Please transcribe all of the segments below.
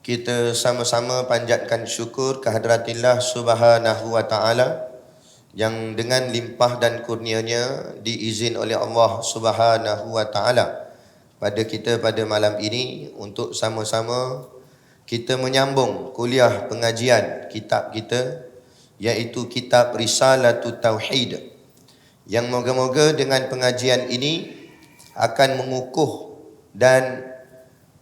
Kita sama-sama panjatkan syukur kehadраtillah Subhanahu wa taala yang dengan limpah dan kurnianya diizin oleh Allah Subhanahu wa taala pada kita pada malam ini untuk sama-sama kita menyambung kuliah pengajian kitab kita, iaitu kitab Risalatut Tauhid, yang moga-moga dengan pengajian ini akan mengukuh dan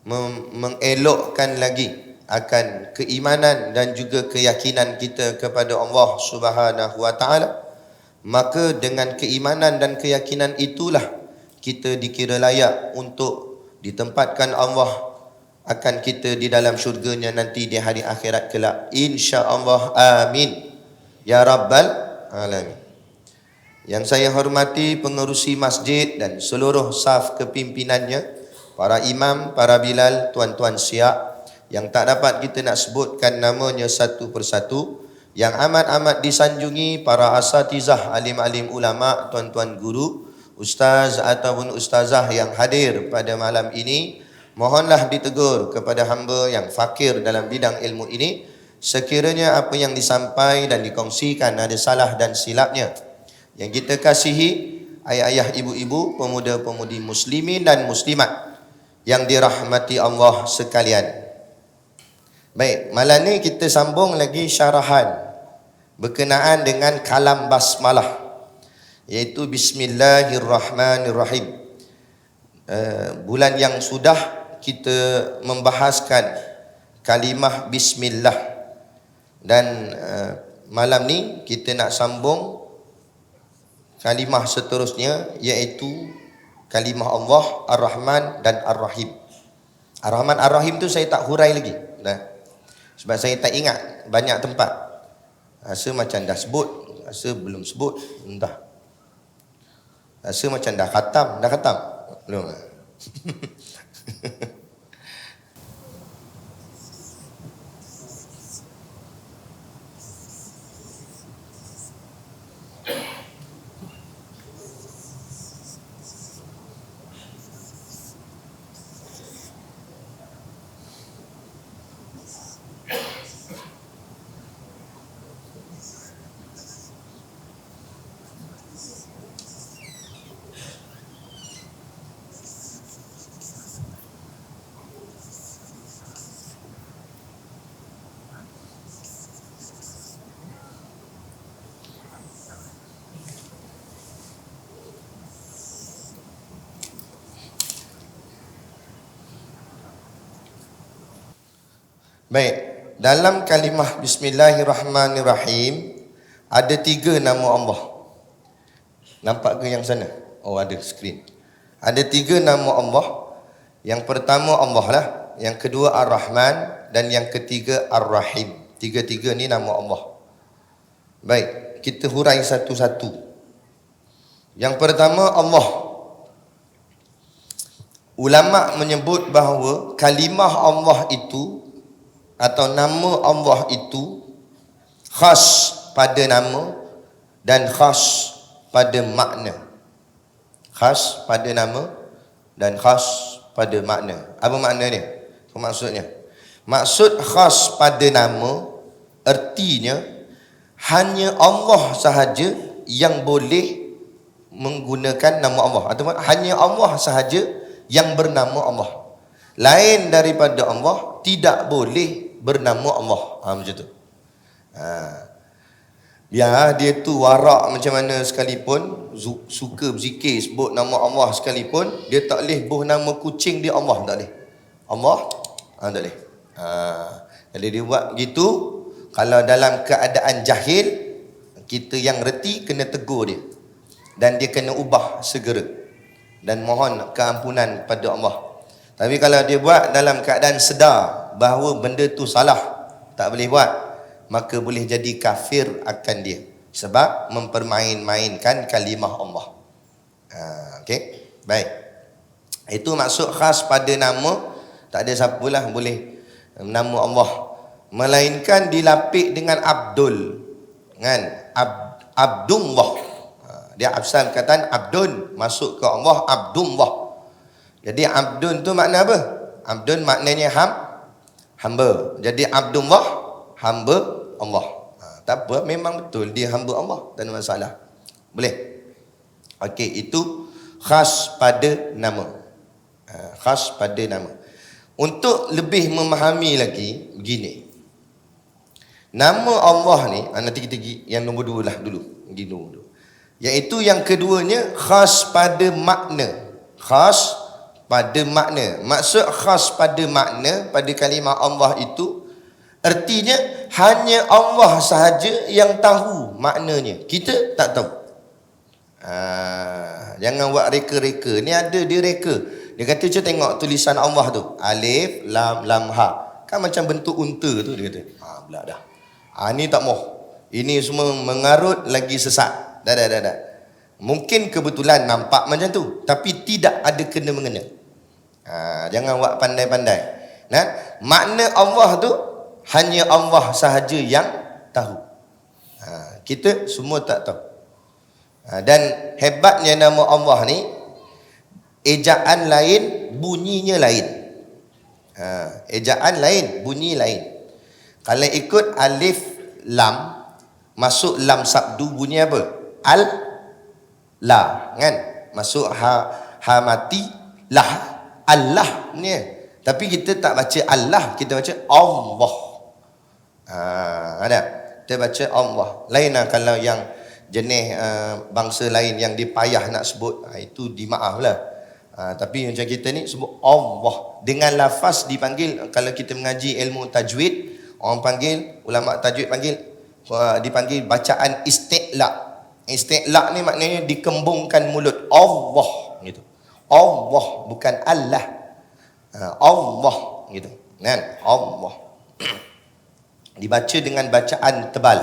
mengelokkan lagi akan keimanan dan juga keyakinan kita kepada Allah Subhanahu wa taala. Maka dengan keimanan dan keyakinan itulah kita dikira layak untuk ditempatkan Allah akan kita di dalam syurganya nanti di hari akhirat kelak, insya-Allah. Amin ya rabbal alamin. Yang saya hormati pengerusi masjid dan seluruh saf kepimpinannya, para imam, para bilal, tuan-tuan siap yang tak dapat kita nak sebutkan namanya satu persatu, yang amat-amat disanjungi para asatizah, alim-alim ulama, tuan-tuan guru, ustaz ataupun ustazah yang hadir pada malam ini, mohonlah ditegur kepada hamba yang fakir dalam bidang ilmu ini sekiranya apa yang disampaikan dan dikongsikan ada salah dan silapnya. Yang kita kasihi ayah-ayah, ibu-ibu, pemuda-pemudi muslimin dan muslimat yang dirahmati Allah sekalian. Baik, malam ni kita sambung lagi syarahan berkenaan dengan kalam basmalah, iaitu Bismillahirrahmanirrahim. Bulan yang sudah kita membahaskan kalimah Bismillah, dan malam ni kita nak sambung kalimah seterusnya, iaitu kalimah Allah Ar-Rahman dan Ar-Rahim. Ar-Rahman Ar-Rahim tu saya tak hurai lagi dah. Sebab saya tak ingat banyak tempat. Rasa macam dah sebut, rasa belum sebut, entah. Rasa macam dah khatam belum. Baik, dalam kalimah Bismillahirrahmanirrahim ada 3 nama Allah. Nampak ke yang sana? Oh, ada skrin. Ada 3 nama Allah. Yang pertama Allah lah, yang kedua Ar-Rahman, dan yang ketiga Ar-Rahim. 3-3 ni nama Allah. Baik, kita hurai satu-satu. Yang pertama Allah. Ulama menyebut bahawa kalimah Allah itu atau nama Allah itu khas pada nama dan khas pada makna. Khas pada nama dan khas pada makna. Apa makna ni? Apa maksudnya? Maksud khas pada nama, ertinya hanya Allah sahaja yang boleh menggunakan nama Allah, atau hanya Allah sahaja yang bernama Allah. Lain daripada Allah tidak boleh bernama Allah. Macam tu. Biar dia tu warak macam mana sekalipun, suka berzikir sebut nama Allah sekalipun, dia tak boleh buh nama kucing dia Allah, tak boleh. Allah tak boleh. Jadi dia buat gitu. Kalau dalam keadaan jahil, kita yang reti kena tegur dia, dan dia kena ubah segera dan mohon keampunan pada Allah. Tapi kalau dia buat dalam keadaan sedar bahawa benda tu salah, tak boleh buat, maka boleh jadi kafir akan dia, sebab mempermain-mainkan kalimah Allah. Okey, baik. Itu maksud khas pada nama. Tak ada siapalah boleh nama Allah, melainkan dilapik dengan Abdul, kan? Abdullah. Dia asal kataan Abdun, masuk ke Allah Abdullah. Jadi Abdun tu makna apa? Abdun maknanya hamba. Jadi Abdullah, hamba Allah. Tak apa, memang betul dia hamba Allah, tak ada masalah. Boleh? Okey, itu khas pada nama. Khas pada nama. Untuk lebih memahami lagi, begini. Nama Allah ni, nanti kita yang nombor 2 lah dulu. Dulu. Iaitu yang keduanya, khas pada makna. Khas pada makna. Maksud khas pada makna, pada kalimah Allah itu, artinya hanya Allah sahaja yang tahu maknanya. Kita tak tahu. Jangan buat reka-reka. Ni ada dia reka. Dia kata cuba tengok tulisan Allah tu. Alif, lam, lam, ha. Kan macam bentuk unta tu dia kata. Pula dah. Ni tak mau. Ini semua mengarut lagi sesat. Dah. Mungkin kebetulan nampak macam tu, tapi tidak ada kena mengena. Jangan buat pandai-pandai. Makna Allah tu hanya Allah sahaja yang tahu. Kita semua tak tahu. Dan hebatnya nama Allah ni, ejaan lain, bunyinya lain. Ejaan lain, bunyi lain. Kalau ikut alif lam, masuk lam sabdu, bunyi apa? La, kan? Masuk ha mati, lah, Allah ni. Tapi kita tak baca Allah, kita baca Allah. Ada? Kita baca Allah. Lain lah kalau yang jenis bangsa lain yang dia payah nak sebut, itu dimaaf lah. Tapi macam kita ni sebut Allah dengan lafaz dipanggil. Kalau kita mengaji ilmu tajwid, orang panggil, ulama tajwid panggil, dipanggil bacaan isti'la. Isti'la ni maknanya dikembungkan mulut. Allah gitu. Allah, bukan Allah. Allah gitu. Kan? Allah. Dibaca dengan bacaan tebal.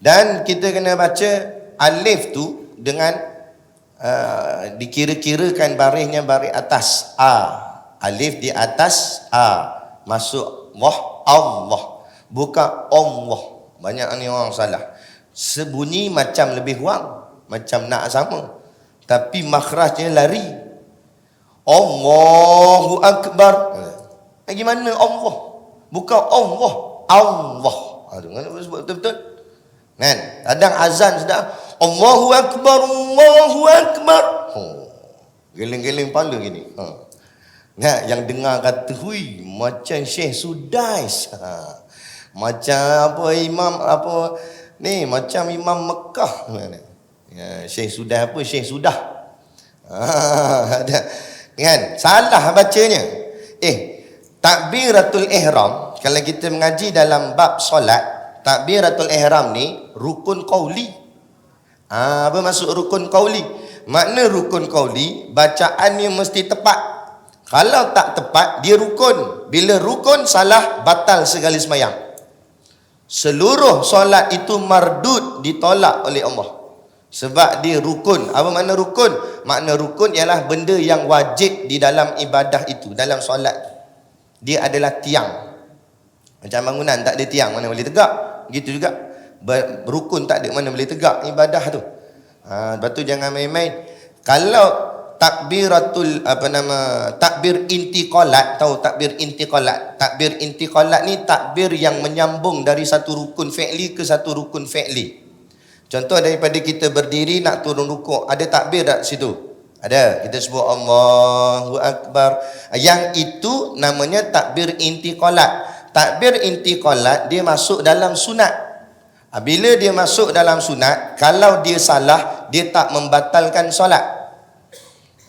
Dan kita kena baca alif tu dengan dikira-kirakan barisnya baris atas A. Alif di atas A. Masuk Allah. Bukan Allah. Banyak ni orang salah. Sebunyi macam lebih kurang, macam nak sama, tapi makhrajnya lari. Allahu Akbar. Bagaimana Allah? Bukan Allah. Allah. Sebut betul-betul. Kan? Kadang azan sedap, Allahu Akbar, Allahu Akbar. Geleng-geleng kepala gini. Nah, yang dengar kata, hui, macam Syekh Sudais. Macam apa imam apa ni, macam imam Mekah. Syekh Sudais apa? Syekh Sudah. Ada. Kan? Salah bacanya. Takbiratul ihram, kalau kita mengaji dalam bab solat, takbiratul ihram ni rukun qauli. Apa maksud rukun qauli? Makna rukun qauli, bacaannya mesti tepat. Kalau tak tepat, dia rukun. Bila rukun salah, batal segala sembahyang. Seluruh solat itu mardud, ditolak oleh Allah. Sebab dia rukun. Apa makna rukun? Makna rukun ialah benda yang wajib di dalam ibadah itu, dalam solat. Dia adalah tiang. Macam bangunan tak ada tiang, mana boleh tegak. Begitu juga rukun tak ada, mana boleh tegak ibadah tu. Lepas tu jangan main-main. Kalau takbiratul takbir intiqalat, tahu takbir intiqalat? Takbir intiqalat ni takbir yang menyambung dari satu rukun fi'li ke satu rukun fi'li. Contoh daripada kita berdiri nak turun rukuk, ada takbir tak situ? Ada. Kita sebut Allahu Akbar. Yang itu namanya takbir intiqalat. Takbir intiqalat dia masuk dalam sunat. Bila dia masuk dalam sunat, kalau dia salah, dia tak membatalkan solat.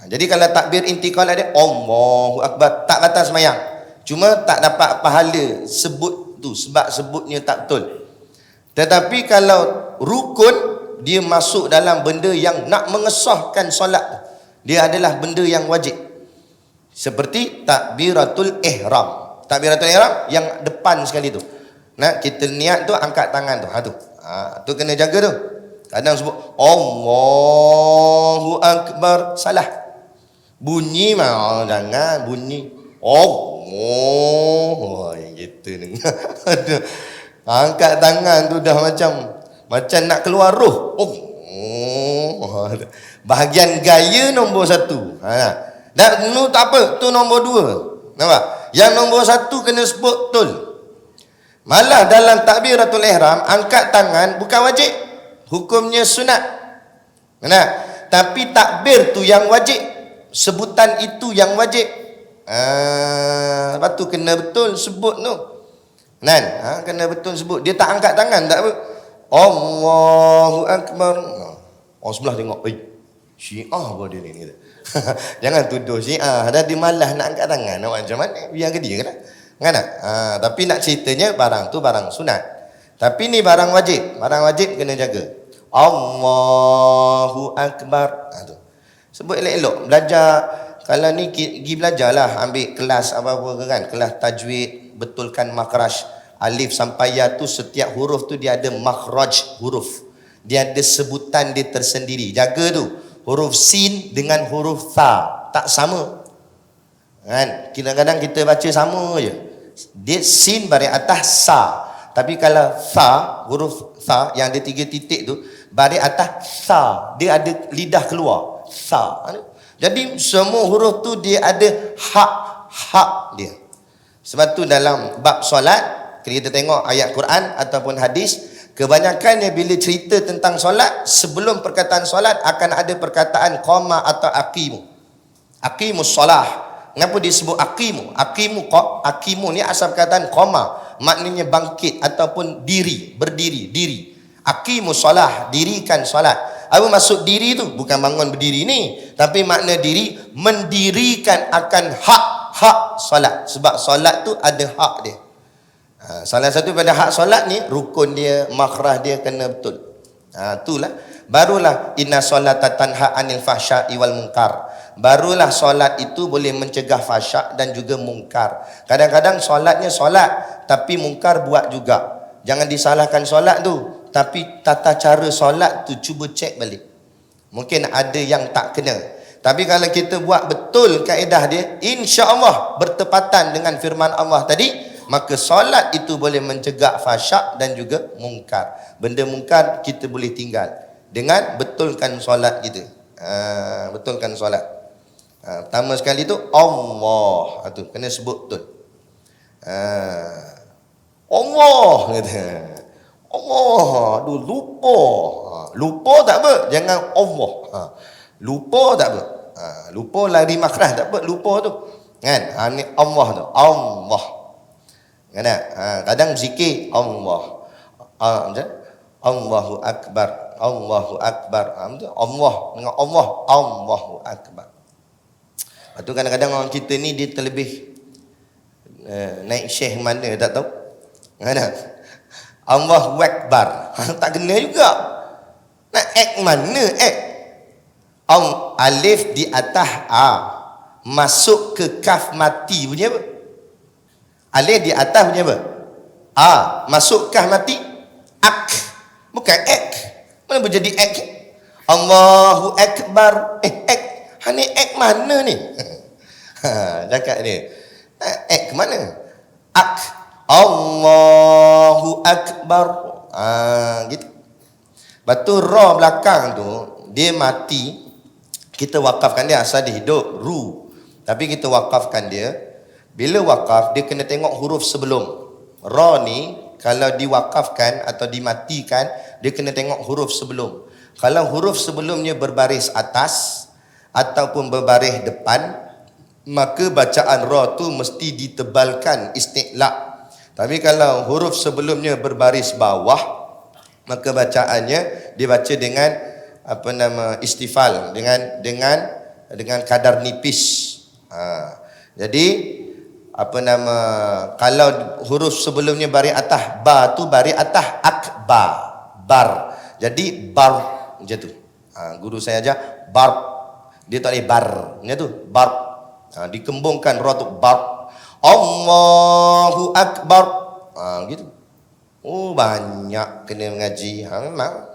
Jadi kalau takbir intiqalat dia Allahu Akbar, tak batal sembahyang. Cuma tak dapat pahala sebut tu, sebab sebutnya tak betul. Tetapi kalau rukun, dia masuk dalam benda yang nak mengesahkan solat. Dia adalah benda yang wajib. Seperti takbiratul ihram. Takbiratul ihram yang depan sekali tu. Nah, kita niat tu angkat tangan tu. Tu kena jaga tu. Kadang sebut Allahu Akbar, salah. Bunyi mah jangan bunyi. Yang gitu dengar. Angkat tangan tu dah macam nak keluar roh. Bahagian gaya nombor 1. Dan tu tak apa, tu nombor 2. Nampak? Yang nombor satu kena sebut betul. Malah dalam takbiratul ihram, angkat tangan bukan wajib. Hukumnya sunat. Nah, tapi takbir tu yang wajib. Sebutan itu yang wajib. Lepas tu kena betul sebut tu. Kan? Kena betul sebut. Dia tak angkat tangan, tak apa. Allahu Akbar. Orang sebelah tengok, Syiah apa dia ni? Jangan tuduh Syiah. Dah dia malas nak angkat tangan. Nak macam mana? Biar ke dia kan? Kan tak? Tapi nak ceritanya barang tu barang sunat. Tapi ni barang wajib. Barang wajib kena jaga. Allahu Akbar. Tu. Sebut elok-elok. Belajar. Kalau ni pergi belajarlah. Ambil kelas apa-apa ke kan. Kelas tajwid. Betulkan makhraj. Alif sampai ya tu setiap huruf tu dia ada makhraj huruf. Dia ada sebutan dia tersendiri. Jaga tu. Huruf sin dengan huruf tha. Tak sama. Kan? Kadang-kadang kita baca sama je. Dia sin baris atas sa. Tapi kalau tha, huruf tha yang ada 3 titik tu, baris atas sa. Dia ada lidah keluar. Sa. Jadi semua huruf tu dia ada hak dia. Sebab tu dalam bab solat, kita tengok ayat Quran ataupun hadis, kebanyakannya bila cerita tentang solat, sebelum perkataan solat akan ada perkataan qama atau aqimu. Aqimus solah. Kenapa disebut aqimu? Aqimu ni asal perkataan qama, maknanya bangkit ataupun diri, berdiri, diri. Aqimus solah, dirikan solat. Apa maksud diri tu? Bukan bangun berdiri ni, tapi makna diri, mendirikan akan hak solat. Sebab solat tu ada hak dia. Salah satu pada hak solat ni, rukun dia, makhraj dia kena betul. Itulah. Barulah inna solata tanha anil fahsya'i wal munkar. Barulah solat itu boleh mencegah fahsyak dan juga mungkar. Kadang-kadang solatnya solat, tapi mungkar buat juga. Jangan disalahkan solat tu, tapi tata cara solat tu cuba cek balik. Mungkin ada yang tak kena. Tapi kalau kita buat betul kaedah dia, insya-Allah bertepatan dengan firman Allah tadi, maka solat itu boleh mencegah fahsyak dan juga mungkar. Benda mungkar kita boleh tinggal dengan betulkan solat kita. Betulkan solat. Pertama sekali tu Allah. Tu kena sebut betul. Allah kata. Allah, aduh lupa. Lupa tak apa, jangan Allah. Lupa tak apa. Lupa lari makhraj tak apa, lupa tu. Kan? Ni Allah tu. Allah. Kan tak? Kadang zikir Allah. Allahu Akbar. Allahu Akbar. Allah dengan Allah. Allahu Akbar. Lepas tu kadang-kadang orang kita ni dia terlebih naik syekh mana tak tahu. Kan tak? Allahu Akbar. Tak kena juga. Nak ek mana ek? Alif di atas A. Masuk ke kaf mati punya apa? Alif di atas punya apa? A. Masuk kaf mati? Ak. Bukan ek. Mana boleh jadi ek? Allahu Akbar. Ek. Ni ek mana ni? Cakap ni. Ek mana? Ak. Allahu Akbar. Gitu. Batu ra belakang tu dia mati, kita wakafkan dia. Asal dia hidup ru, tapi kita wakafkan dia. Bila wakaf dia kena tengok huruf sebelum. Ra ni kalau diwakafkan atau dimatikan, dia kena tengok huruf sebelum. Kalau huruf sebelumnya berbaris atas ataupun berbaris depan, maka bacaan ra tu mesti ditebalkan istiqlaq. Tapi kalau huruf sebelumnya berbaris bawah, maka bacaannya dibaca dengan istifal, dengan kadar nipis. Jadi kalau huruf sebelumnya baris atas, ba tu baris atas akbar, bar. Jadi bar macam tu. Guru saya ajar bar. Dia tak boleh bar. Macam tu, bar. Dikembungkan ra tu bar. Allahu Akbar. Gitu. Oh banyak kena mengaji. Memang.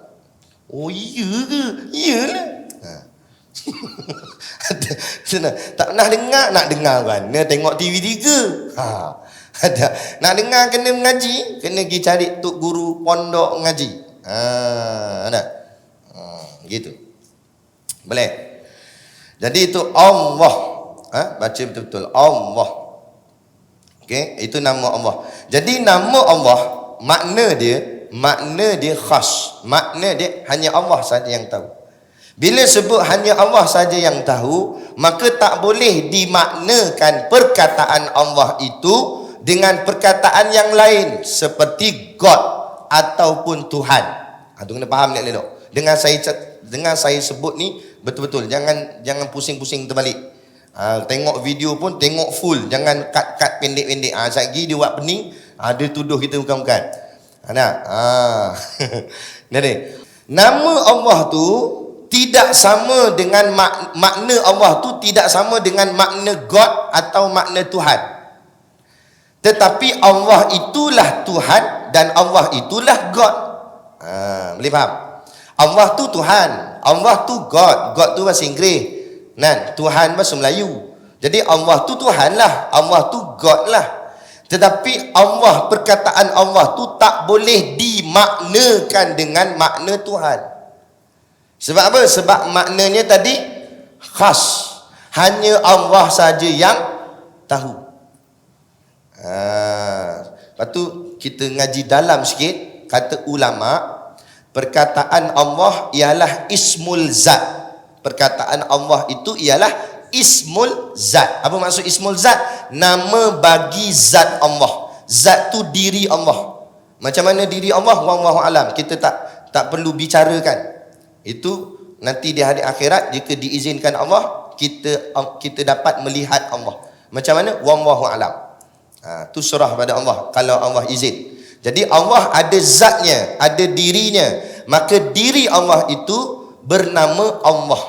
Oh iya ke? Iyalah. Tak pernah dengar, nak dengar kan? Nak tengok TV 3. Ada. Nak dengar kena mengaji, kena pergi cari tok guru pondok mengaji. Ada. Gitu. Boleh. Jadi itu Allah. Baca betul-betul Allah. Okey, itu nama Allah. Jadi nama Allah makna dia khas. Makna dia hanya Allah saja yang tahu. Bila sebut hanya Allah saja yang tahu, maka tak boleh dimaknakan perkataan Allah itu dengan perkataan yang lain seperti God ataupun Tuhan. Tu kena faham ni elok. Dengan saya sebut ni betul-betul, jangan pusing-pusing terbalik. Tengok video pun tengok full, jangan cut pendek-pendek. Satgi dia buat pening, dia tuduh kita bukan-bukan. Jadi nama Allah tu tidak sama dengan makna Allah tu tidak sama dengan makna God atau makna Tuhan. Tetapi Allah itulah Tuhan dan Allah itulah God. Boleh faham? Allah tu Tuhan, Allah tu God. God tu bahasa Inggeris, Tuhan bahasa Melayu. Jadi Allah tu Tuhan lah, Allah tu God lah. Tetapi Allah, perkataan Allah tu tak boleh dimaknakan dengan makna Tuhan. Sebab apa? Sebab maknanya tadi khas. Hanya Allah saja yang tahu. Lepas tu kita ngaji dalam sikit. Kata ulama, perkataan Allah ialah ismul zat. Perkataan Allah itu ialah ismul zat. Apa maksud ismul zat? Nama bagi zat Allah. Zat tu diri Allah. Macam mana diri Allah? Wallahu alam. Kita tak perlu bicarakan. Itu nanti di hari akhirat, jika diizinkan Allah, kita dapat melihat Allah. Macam mana? Wallahu alam. Tu serah pada Allah kalau Allah izin. Jadi Allah ada zatnya, ada dirinya. Maka diri Allah itu bernama Allah.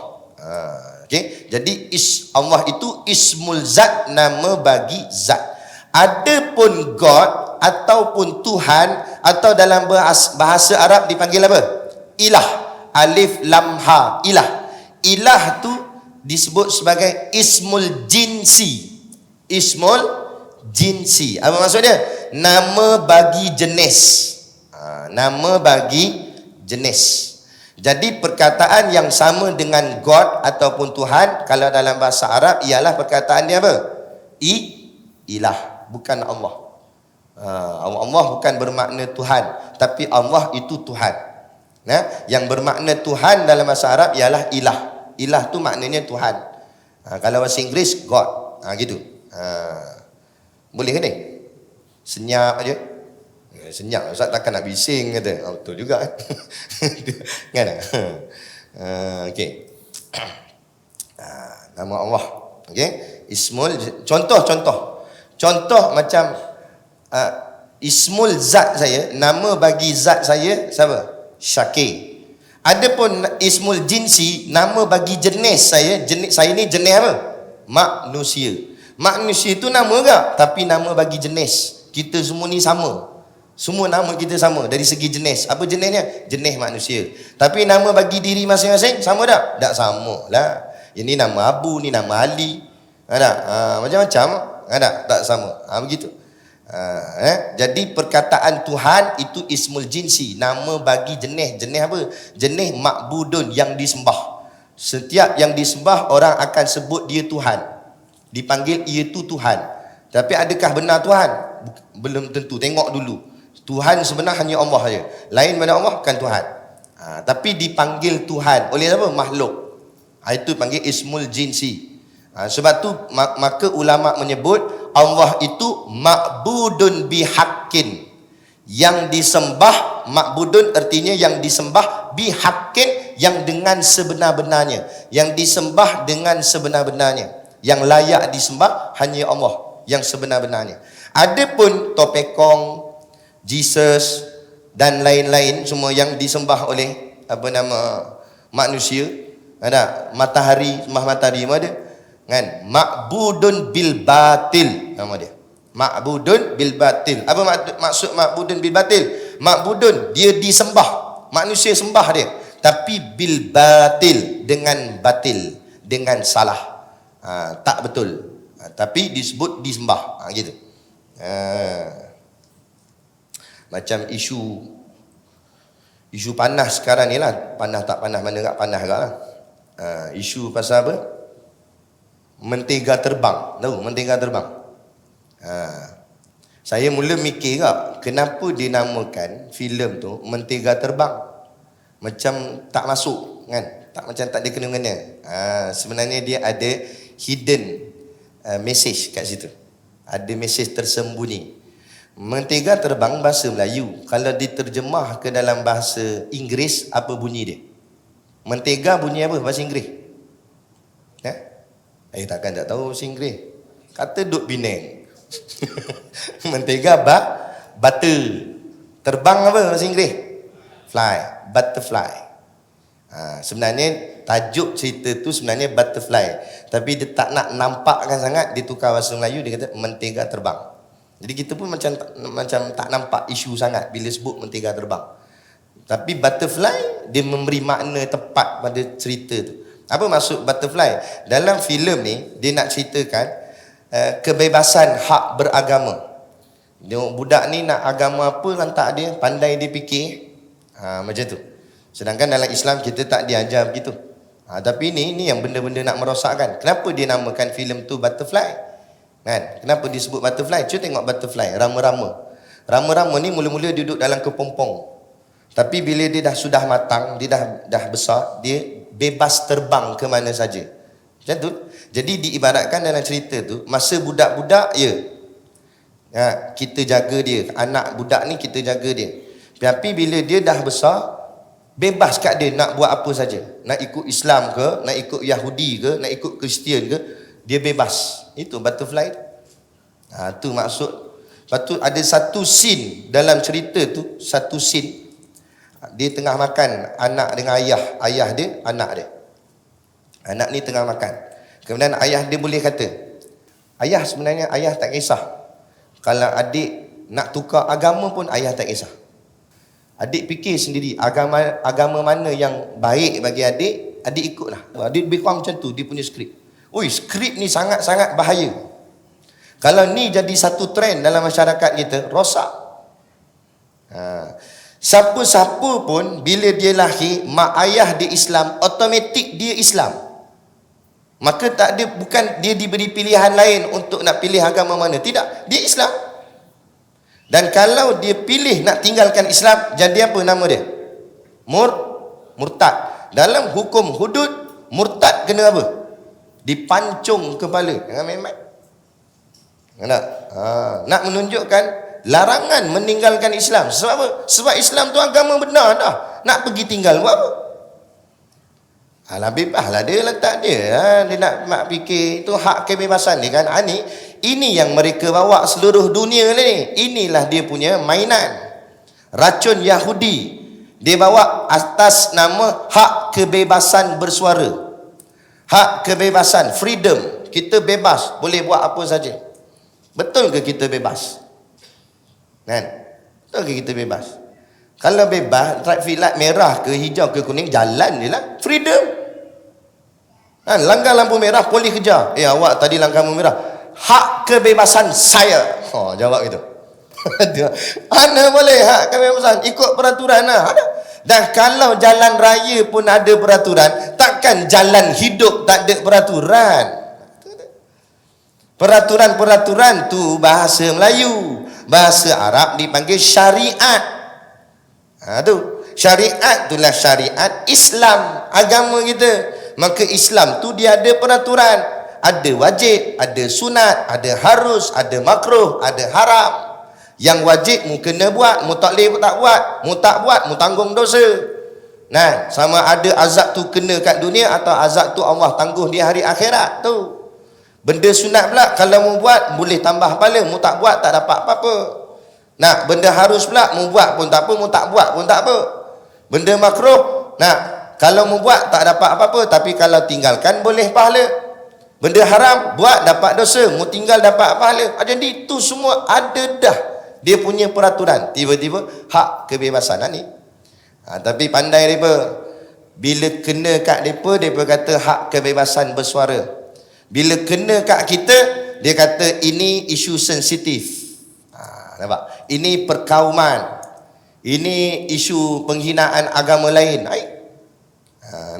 Okey. Jadi Allah itu ismul zat, nama bagi zat. Adapun God ataupun Tuhan, atau dalam bahasa Arab dipanggil apa? Ilah. Alif lam ha, ilah. Ilah tu disebut sebagai ismul jinsi. Ismul jinsi. Apa maksudnya? Nama bagi jenis. Nama bagi jenis. Jadi perkataan yang sama dengan God ataupun Tuhan, kalau dalam bahasa Arab ialah perkataan dia apa? Ilah, bukan Allah. Allah bukan bermakna Tuhan, tapi Allah itu Tuhan. Yang bermakna Tuhan dalam bahasa Arab ialah ilah. Ilah tu maknanya Tuhan. Kalau bahasa Inggeris God. Gitu. Boleh ke ni? Senyap aja. Senyap, Ustaz takkan nak bising kata. Betul juga kan? Okey. Nama Allah. Okey. Ismul, contoh macam ismul zat saya, nama bagi zat saya siapa? Syakir. Adapun ismul jinsi, nama bagi jenis saya ni jenis apa? Manusia. Manusia itu nama ke? Tapi nama bagi jenis. Kita semua ni sama. Semua nama kita sama dari segi jenis. Apa jenisnya? Jenis manusia. Tapi nama bagi diri masing-masing sama tak? Tak sama lah. Ini nama Abu, ni nama Ali. Macam-macam. Tak sama. Begitu. Jadi perkataan Tuhan itu ismul jinsi, nama bagi jenis. Jenis apa? Jenis ma'budun, yang disembah. Setiap yang disembah orang akan sebut dia Tuhan, dipanggil ia tu Tuhan. Tapi adakah benar Tuhan? Belum tentu. Tengok dulu. Tuhan sebenar hanya Allah saja. Lain pada Allah bukan Tuhan. Tapi dipanggil Tuhan oleh apa? Makhluk. Itu panggil ismul jinsi. Sebab tu maka ulama menyebut Allah itu ma'budun bihaqqin, yang disembah. Ma'budun artinya yang disembah, bihaqqin yang dengan sebenar-benarnya, yang disembah dengan sebenar-benarnya. Yang layak disembah hanya Allah yang sebenar-benarnya. Adapun topekong, Jesus dan lain-lain semua yang disembah oleh manusia, matahari, sembah matahari ada kan, ma'budun bil batil nama dia. Ma'budun bil batil. Apa maksud ma'budun bil batil? Ma'budun dia disembah, manusia sembah dia, tapi bil batil, dengan batil, dengan salah, tak betul, tapi disebut disembah, gitu. Macam isu panas sekarang ni lah. Panas tak panas, mana tak panas agak lah. Isu pasal apa? Mentega terbang. Tahu mentega terbang? Saya mula mikir kak, kenapa dia namakan filem tu Mentega Terbang? Macam tak masuk kan? Macam tak ada kena-mengena. Sebenarnya dia ada hidden message kat situ. Ada message tersembunyi. Mentega Terbang bahasa Melayu. Kalau diterjemah ke dalam bahasa Inggeris, apa bunyi dia? Mentega bunyi apa bahasa Inggeris? Takkan tak tahu bahasa Inggeris. Kata duk Penang. Mentega butter. Terbang apa bahasa Inggeris? Fly, butterfly. Sebenarnya tajuk cerita tu sebenarnya butterfly, tapi dia tak nak nampakkan sangat, dia tukar bahasa Melayu, dia kata mentega terbang. Jadi kita pun macam tak nampak isu sangat bila sebut mentega terbang. Tapi butterfly dia memberi makna tepat pada cerita tu. Apa maksud butterfly? Dalam filem ni dia nak ceritakan kebebasan hak beragama. Budak ni nak agama apa lantak dia, pandai dia fikir. Macam tu. Sedangkan dalam Islam kita tak diajar begitu. Tapi ini yang benda-benda nak merosakkan. Kenapa dia namakan filem tu Butterfly? Kan? Kenapa disebut Butterfly? Cuba tengok Butterfly, rama-rama. Rama-rama ni mula-mula duduk dalam kepompong. Tapi bila dia sudah matang, dia dah besar, dia bebas terbang ke mana saja. Macam tu. Jadi diibaratkan dalam cerita tu, masa budak-budak kita jaga dia. Anak budak ni kita jaga dia. Tapi bila dia dah besar, bebas kat dia nak buat apa saja. Nak ikut Islam ke, nak ikut Yahudi ke, nak ikut Kristian ke, dia bebas. Itu butterfly. Tu maksud. Lepas tu ada satu scene dalam cerita tu, satu scene dia tengah makan, anak dengan ayah dia, anak dia. Anak ni tengah makan. Kemudian ayah dia boleh kata, sebenarnya ayah tak kisah. Kalau adik nak tukar agama pun ayah tak kisah. Adik fikir sendiri agama mana yang baik bagi adik ikutlah. Adik lebih kurang macam tu dia punya skrip. Skrip ni sangat-sangat bahaya. Kalau ni jadi satu trend dalam masyarakat kita, rosak. Siapa-siapa pun bila dia lahir, mak ayah dia Islam, automatik dia Islam. Maka tak ada, bukan dia diberi pilihan lain untuk nak pilih agama mana. Tidak, dia Islam. Dan kalau dia pilih nak tinggalkan Islam, jadi apa nama dia? Murtad. Dalam hukum hudud, murtad kena apa? Dipancung kepala. Jangan main-main. Nak menunjukkan larangan meninggalkan Islam. Sebab apa? Sebab Islam tu agama benar dah. Nak pergi tinggal buat apa? Bebaslah dia letak dia. Dia nak fikir itu hak kebebasan dia kan. Ini yang mereka bawa seluruh dunia ni. Inilah dia punya mainan. Racun Yahudi. Dia bawa atas nama hak kebebasan bersuara. Hak kebebasan, freedom. Kita bebas, boleh buat apa saja. Betul ke kita bebas? Kan? Betul ke kita bebas? Kalau bebas, traffic light merah ke hijau ke kuning, jalan je lah. Freedom. Langgar lampu merah, polis kejar. Awak tadi langgar lampu merah. Hak kebebasan saya. Jawab gitu. Mana boleh hak kebebasan? Ikut peraturan lah. Ada. Dan kalau jalan raya pun ada peraturan, takkan jalan hidup tak ada peraturan. Peraturan-peraturan tu bahasa Melayu. Bahasa Arab dipanggil syariat. Tu. Syariat itulah syariat Islam, agama kita. Maka Islam tu dia ada peraturan. Ada wajib, ada sunat, ada harus, ada makruh, ada haram. Yang wajib mu kena buat, mu tak boleh tak buat. Mu tak buat, mu tanggung dosa. Sama ada azab tu kena kat dunia atau azab tu Allah tangguh di hari akhirat tu. Benda sunat pula kalau mu buat boleh tambah pahala, mu tak buat tak dapat apa-apa. Benda harus pula mu buat pun tak apa, mu tak buat pun tak apa. Benda makruh, kalau mu buat tak dapat apa-apa, tapi kalau tinggalkan boleh pahala. Benda haram buat dapat dosa, mu tinggal dapat pahala. Jadi itu semua ada dah dia punya peraturan. Tiba-tiba hak kebebasan ni. Tapi pandai mereka. Bila kena kat mereka kata hak kebebasan bersuara. Bila kena kat kita, dia kata ini isu sensitif. Nampak? Ini perkauman. Ini isu penghinaan agama lain.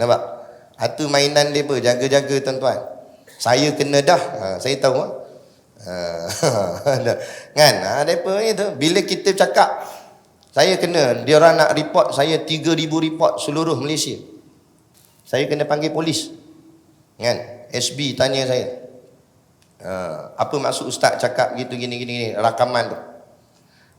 Nampak? Itu mainan mereka. Jaga-jaga tuan-tuan. Saya kena dah. Saya tahu. Kan? Depa ni tu bila kita cakap saya kena, dia orang nak report saya 3,000 report seluruh Malaysia. Saya kena panggil polis. Kan? SB tanya saya. Apa maksud ustaz cakap gitu gini rakaman tu.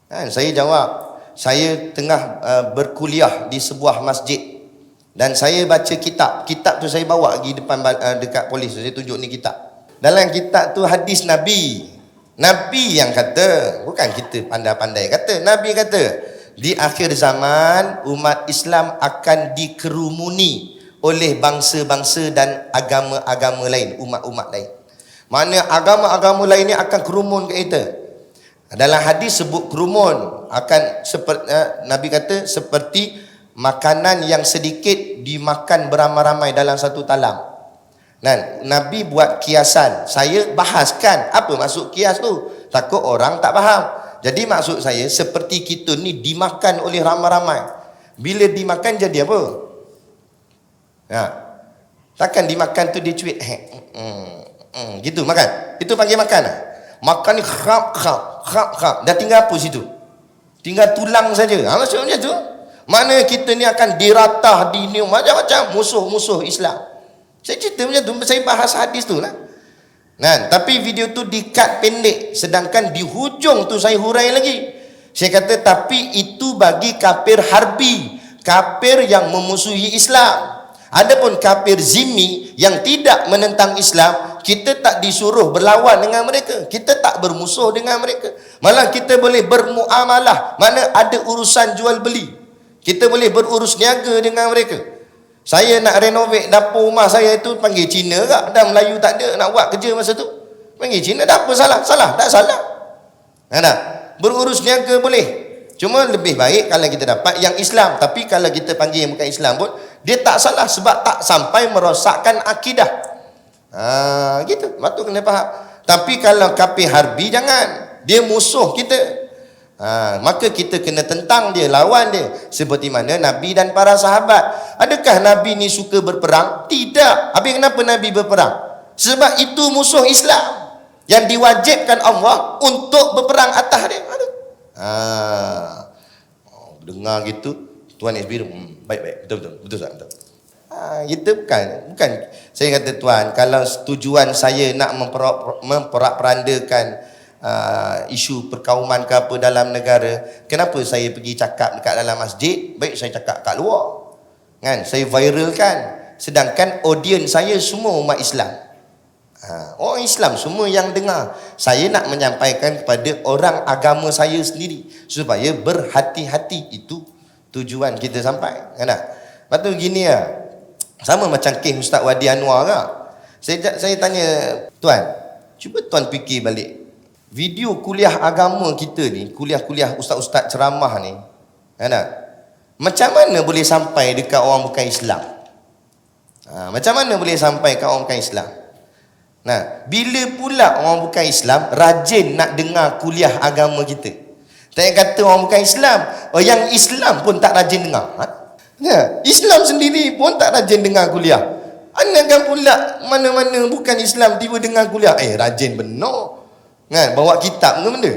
Kan? Saya jawab, saya tengah berkuliah di sebuah masjid dan saya baca kitab. Kitab tu saya bawa pergi depan dekat polis. Saya tunjuk ni kitab. Dalam kitab tu hadis Nabi. Nabi yang kata, bukan kita pandai-pandai kata. Nabi kata, di akhir zaman umat Islam akan dikerumuni oleh bangsa-bangsa dan agama-agama lain, umat-umat lain. Mana agama-agama lain ni akan kerumun ke kita. Dalam hadis sebut kerumun akan seperti Nabi kata seperti makanan yang sedikit dimakan beramai-ramai dalam satu talam. Dan Nabi buat kiasan. Saya bahaskan apa maksud kias tu. Takut orang tak faham. Jadi maksud saya seperti kita ni dimakan oleh ramai-ramai. Bila dimakan jadi apa? Takkan dimakan tu dia cuit. Gitu makan. Itu panggil makan. Makan ni khap. Dah tinggal apa situ? Tinggal tulang saja. Maksudnya tu. Mana kita ni akan diratah di ni macam-macam musuh-musuh Islam. Saya cerita macam tu, saya bahas hadis tu lah. Nah, tapi video tu di-cut pendek, sedangkan di hujung tu saya hurai lagi. Saya kata tapi itu bagi kafir harbi, kafir yang memusuhi Islam. Adapun kafir zimmi yang tidak menentang Islam, kita tak disuruh berlawan dengan mereka, kita tak bermusuh dengan mereka. Malah kita boleh bermuamalah, mana ada urusan jual beli. Kita boleh berurus niaga dengan mereka. Saya nak renovate dapur rumah saya tu panggil Cina kak, dan Melayu tak ada nak buat kerja masa tu. Panggil Cina, dah apa salah? Salah? Tak salah. Nah, berurus niaga boleh. Cuma lebih baik kalau kita dapat yang Islam. Tapi kalau kita panggil yang bukan Islam pun, dia tak salah sebab tak sampai merosakkan akidah. Gitu. Patut kena faham. Tapi kalau kafir harbi jangan. Dia musuh kita. Maka kita kena tentang dia, lawan dia. Seperti mana Nabi dan para sahabat. Adakah Nabi ni suka berperang? Tidak. Habis kenapa Nabi berperang? Sebab itu musuh Islam yang diwajibkan Allah untuk berperang atas dia. Dengar gitu Tuan SB baik-baik, betul. Kita bukan saya kata tuan, kalau tujuan saya nak memperak-perandakan isu perkauman ke apa dalam negara, kenapa saya pergi cakap dekat dalam masjid? Baik saya cakap kat luar. Kan? Saya viralkan. Sedangkan audiens saya semua umat Islam. Orang Islam semua yang dengar. Saya nak menyampaikan kepada orang agama saya sendiri supaya berhati-hati. Itu tujuan kita sampai. Kan tak? Lepas tu gini lah. Sama macam kes Ustaz Wadi Anwar ke? Saya tanya tuan, cuba tuan fikir balik. Video kuliah agama kita ni, kuliah-kuliah ustaz-ustaz ceramah ni, kan tak? Macam mana boleh sampai dekat orang bukan Islam? Macam mana boleh sampai kat orang bukan Islam? Nah, bila pula orang bukan Islam rajin nak dengar kuliah agama kita? Tak kata orang bukan Islam, yang Islam pun tak rajin dengar. Islam sendiri pun tak rajin dengar kuliah. Anakan pula mana-mana bukan Islam tiba dengar kuliah. Rajin benar. Kan, bawa kitab ke benda?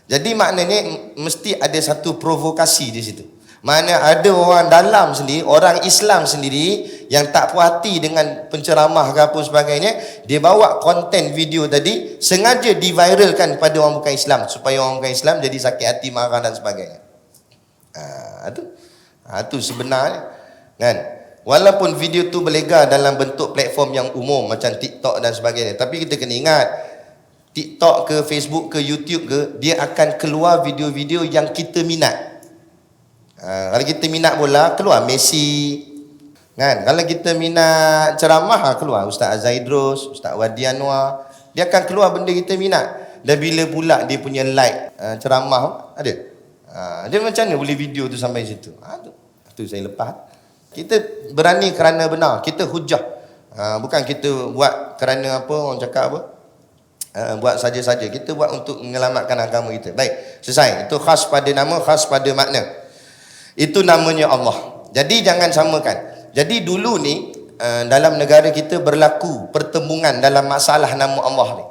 Jadi maknanya mesti ada satu provokasi di situ. Mana ada orang dalam sendiri, orang Islam sendiri yang tak puas hati dengan penceramah ke apa sebagainya, dia bawa konten video tadi sengaja diviralkan pada orang bukan Islam supaya orang bukan Islam jadi sakit hati, marah dan sebagainya. Itu sebenarnya kan. Walaupun video tu berlegar dalam bentuk platform yang umum macam TikTok dan sebagainya, tapi kita kena ingat TikTok ke Facebook ke YouTube ke, dia akan keluar video-video yang kita minat. Kalau kita minat bola, keluar Messi kan. Kalau kita minat ceramah, keluar Ustaz Azaidros, Ustaz Wadi Anwar. Dia akan keluar benda kita minat. Dan bila pula dia punya like ceramah ada, dia macam mana boleh video tu sampai situ? Tu saya lepas. Kita berani kerana benar. Kita hujah. Bukan kita buat kerana apa, orang cakap apa, buat saja-saja. Kita buat untuk menyelamatkan agama kita. Baik, selesai. Itu khas pada nama, khas pada makna. Itu namanya Allah. Jadi jangan samakan. Jadi dulu ni dalam negara kita berlaku pertembungan dalam masalah nama Allah ni.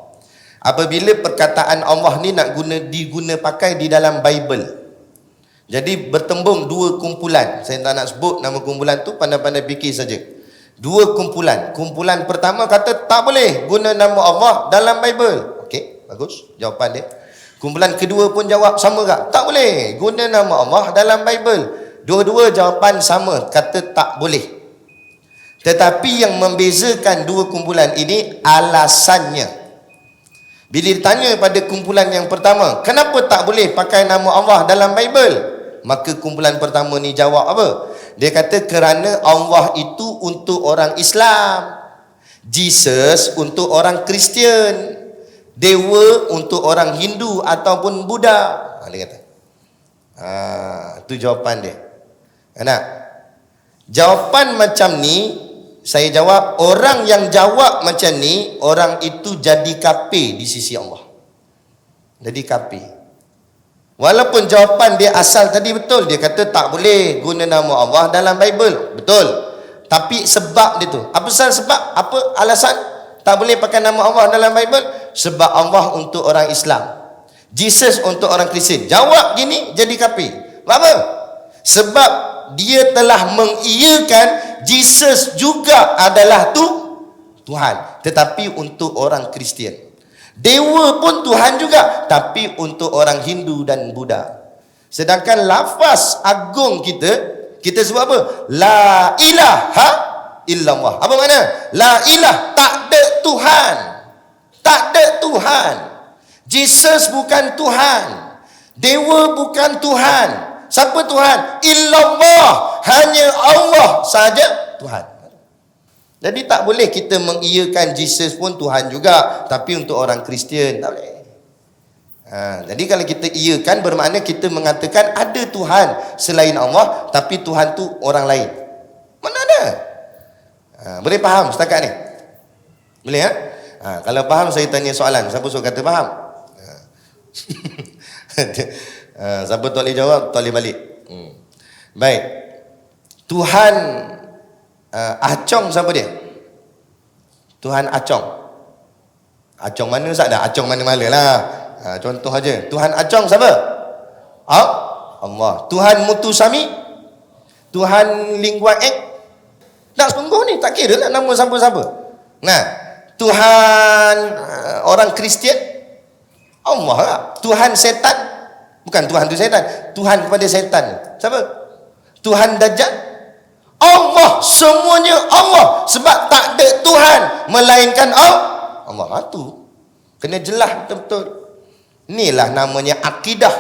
Apabila perkataan Allah ni nak diguna pakai di dalam Bible. Jadi bertembung dua kumpulan. Saya tak nak sebut nama kumpulan tu, pandai-pandai fikir saja. Dua kumpulan. Kumpulan pertama kata tak boleh guna nama Allah dalam Bible. Okey, bagus jawapan dia. Kumpulan kedua pun jawab sama tak? Tak boleh guna nama Allah dalam Bible. Dua-dua jawapan sama, kata tak boleh. Tetapi yang membezakan dua kumpulan ini alasannya. Bila ditanya pada kumpulan yang pertama, kenapa tak boleh pakai nama Allah dalam Bible? Maka kumpulan pertama ni jawab apa? Dia kata kerana Allah itu untuk orang Islam, Jesus untuk orang Kristian, dewa untuk orang Hindu ataupun Buddha. Dia kata. Itu jawapan dia. Nak? Jawapan macam ni, saya jawab, orang yang jawab macam ni, orang itu jadi kafir di sisi Allah. Jadi kafir. Walaupun jawapan dia asal tadi betul, dia kata tak boleh guna nama Allah dalam Bible, betul. Tapi sebab dia tu, apa sebab? Apa alasan tak boleh pakai nama Allah dalam Bible? Sebab Allah untuk orang Islam, Jesus untuk orang Kristian. Jawab gini jadi kafir. Apa? Sebab dia telah mengiyakan Jesus juga adalah Tuhan, tetapi untuk orang Kristian. Dewa pun Tuhan juga, tapi untuk orang Hindu dan Buddha. Sedangkan lafaz agung kita sebut apa? La ilaha illallah. Apa makna? La ilah, tak ada Tuhan. Tak ada Tuhan. Jesus bukan Tuhan. Dewa bukan Tuhan. Siapa Tuhan? Illallah. Hanya Allah saja Tuhan. Jadi tak boleh kita mengiyakan Jesus pun Tuhan juga, tapi untuk orang Kristian tak boleh. Jadi kalau kita iyakan, bermakna kita mengatakan ada Tuhan selain Allah, tapi Tuhan tu orang lain. Mana ada? Boleh faham setakat ni? Boleh ya? Kalau faham saya tanya soalan. Siapa suruh kata faham? Siapa tak boleh jawab, tak boleh balik. Baik. Tuhan Acong siapa dia? Tuhan Acong. Acong mana Ustaz? Dah Acong mana-mana lah. Contoh aja. Tuhan Acong siapa? Allah. Tuhan Mutusami? Tuhan Lingua Ek? Tak sungguh ni, tak kira lah nama siapa-siapa. Nah, Tuhan orang Kristian? Allah lah. Tuhan setan? Bukan Tuhan tu setan. Tuhan kepada setan. Siapa? Tuhan Dajjal? Allah, semuanya Allah. Sebab tak ada Tuhan melainkan Allah. Tu kena jelas betul-betul. Inilah namanya akidah.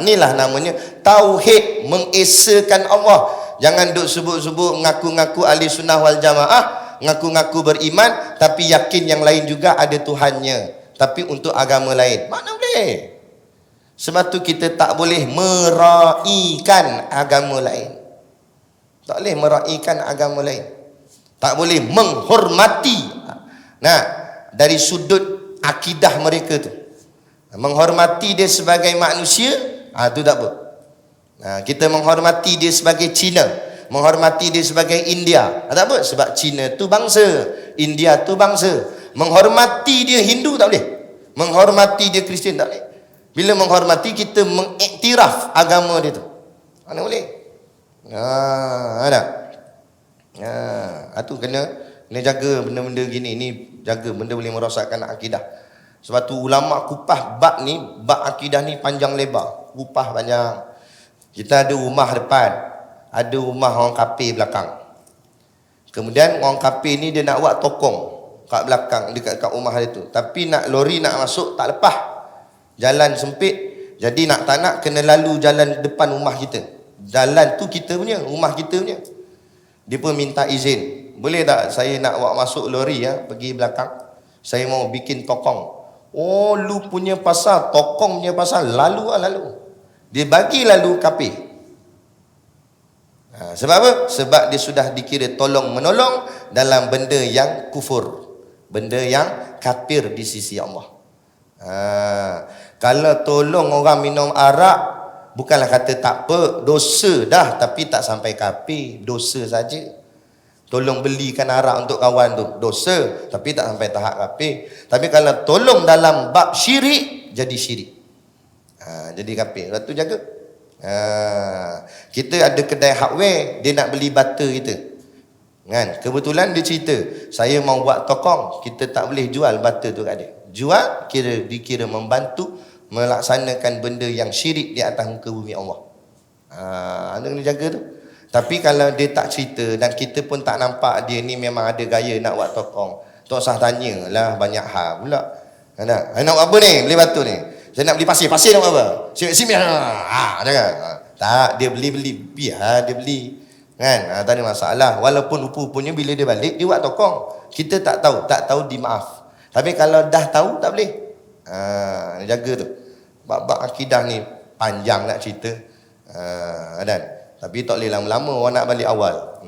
Inilah namanya tauhid, mengesakan Allah. Jangan duk sebut-sebut ngaku-ngaku ahli sunnah wal jamaah, ngaku-ngaku beriman, tapi yakin yang lain juga ada Tuhannya, tapi untuk agama lain. Mana boleh? Sebab tu kita tak boleh meraikan agama lain. Tak boleh meraihkan agama lain. Tak boleh menghormati. Nah, dari sudut akidah mereka tu. Menghormati dia sebagai manusia, tu tak apa. Kita menghormati dia sebagai Cina, menghormati dia sebagai India. Tak apa, sebab Cina tu bangsa, India tu bangsa. Menghormati dia Hindu tak boleh. Menghormati dia Kristian tak boleh. Bila menghormati, kita mengiktiraf agama dia tu. Mana boleh? Ada. Tu kena jaga benda-benda gini. Ni jaga benda boleh merosakkan akidah. Sebab tu ulama kupah bab ni, bab akidah ni panjang lebar. Kupah panjang. Kita ada rumah depan, ada rumah orang kafir belakang. Kemudian orang kafir ni dia nak buat tokong kat belakang dekat rumah dia tu. Tapi nak lori nak masuk tak lepas. Jalan sempit. Jadi nak tak nak kena lalu jalan depan rumah kita. Jalan tu kita punya, rumah kita punya. Dia pun minta izin. Boleh tak saya nak bawa masuk lori pergi belakang? Saya mau bikin tokong. Oh, lu punya pasal, tokong punya pasal, lalu. Dia bagi lalu kafir. Sebab apa? Sebab dia sudah dikira tolong menolong dalam benda yang kufur, benda yang kafir di sisi Allah. Kalau tolong orang minum arak, bukanlah kata tak apa, dosa dah, tapi tak sampai kafir, dosa saja. Tolong belikan arak untuk kawan tu, dosa, tapi tak sampai tahap kafir. Tapi kalau tolong dalam bab syirik, jadi syirik. Jadi kafir. Lepas tu jaga. Kita ada kedai hardware, dia nak beli butter kita. Kan? Kebetulan dia cerita, saya mau buat tokong, kita tak boleh jual butter tu kat dia. Jual, dikira membantu melaksanakan benda yang syirik di atas muka bumi Allah. Anda kena jaga tu. Tapi kalau dia tak cerita dan kita pun tak nampak dia ni memang ada gaya nak buat tokong, tak usah tanyalah banyak hal pula. Nak buat apa ni? Beli batu ni. Saya nak beli pasir. Pasir nak buat apa? Simek. Jangan. Tak, dia beli. Biar dia beli. Kan? Tak ada masalah. Walaupun rupa-rupanya bila dia balik, dia buat tokong. Kita tak tahu. Tak tahu dimaaf. Tapi kalau dah tahu, tak boleh. Jaga tu. Bab-bab akidah ni panjang nak cerita. Dan tapi tak boleh lama-lama orang nak balik awal.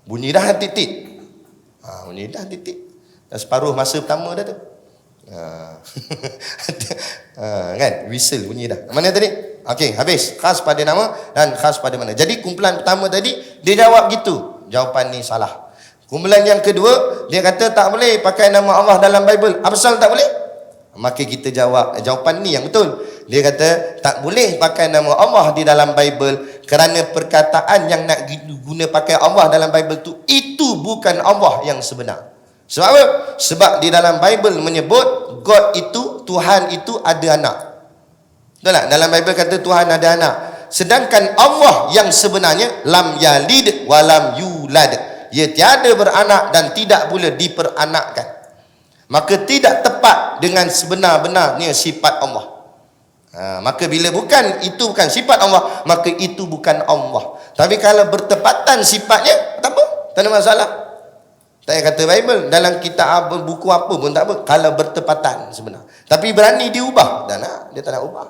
Bunyi dah titik. Bunyi dah titik. Dah separuh masa pertama dah tu. Kan? Whistle bunyi dah. Mana tadi? Okey, habis. Khas pada nama dan khas pada mana. Jadi kumpulan pertama tadi, dia jawab gitu. Jawapan ni salah. Kumpulan yang kedua, dia kata tak boleh pakai nama Allah dalam Bible. Apa pasal tak boleh? Maka kita jawab, jawapan ni yang betul. Dia kata tak boleh pakai nama Allah di dalam Bible kerana perkataan yang nak guna pakai Allah dalam Bible tu, itu bukan Allah yang sebenar. Sebab apa? Sebab di dalam Bible menyebut God itu, Tuhan itu ada anak. Betul tak? Dalam Bible kata Tuhan ada anak. Sedangkan Allah yang sebenarnya lam yalid wa lam yulad. Ia tiada beranak dan tidak pula diperanakkan. Maka tidak tepat dengan sebenar-benarnya sifat Allah. Maka bila itu bukan sifat Allah, maka itu bukan Allah. Tapi kalau bertepatan sifatnya, tak apa, tak ada masalah. Tak payah kata Bible, dalam kitab buku apa pun tak apa, kalau bertepatan sebenar. Tapi berani diubah, dia tak nak ubah.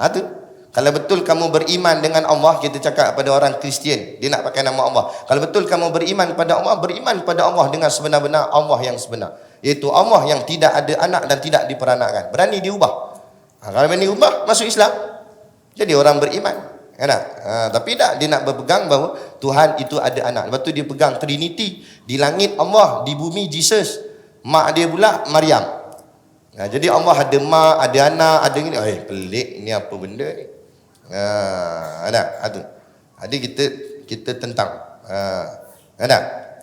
Itu. Kalau betul kamu beriman dengan Allah, kita cakap pada orang Kristian, dia nak pakai nama Allah. Kalau betul kamu beriman pada Allah, beriman pada Allah dengan sebenar-benar Allah yang sebenar. Iaitu Allah yang tidak ada anak dan tidak diperanakkan. Berani diubah. Kalau berani ubah, masuk Islam. Jadi orang beriman. Tapi tak, dia nak berpegang bahawa Tuhan itu ada anak. Lepas tu dia pegang Trinity. Di langit Allah, di bumi Jesus. Mak dia pula Maryam. Jadi Allah ada mak, ada anak, ada gini. Pelik ni apa benda ni? Jadi kita tentang.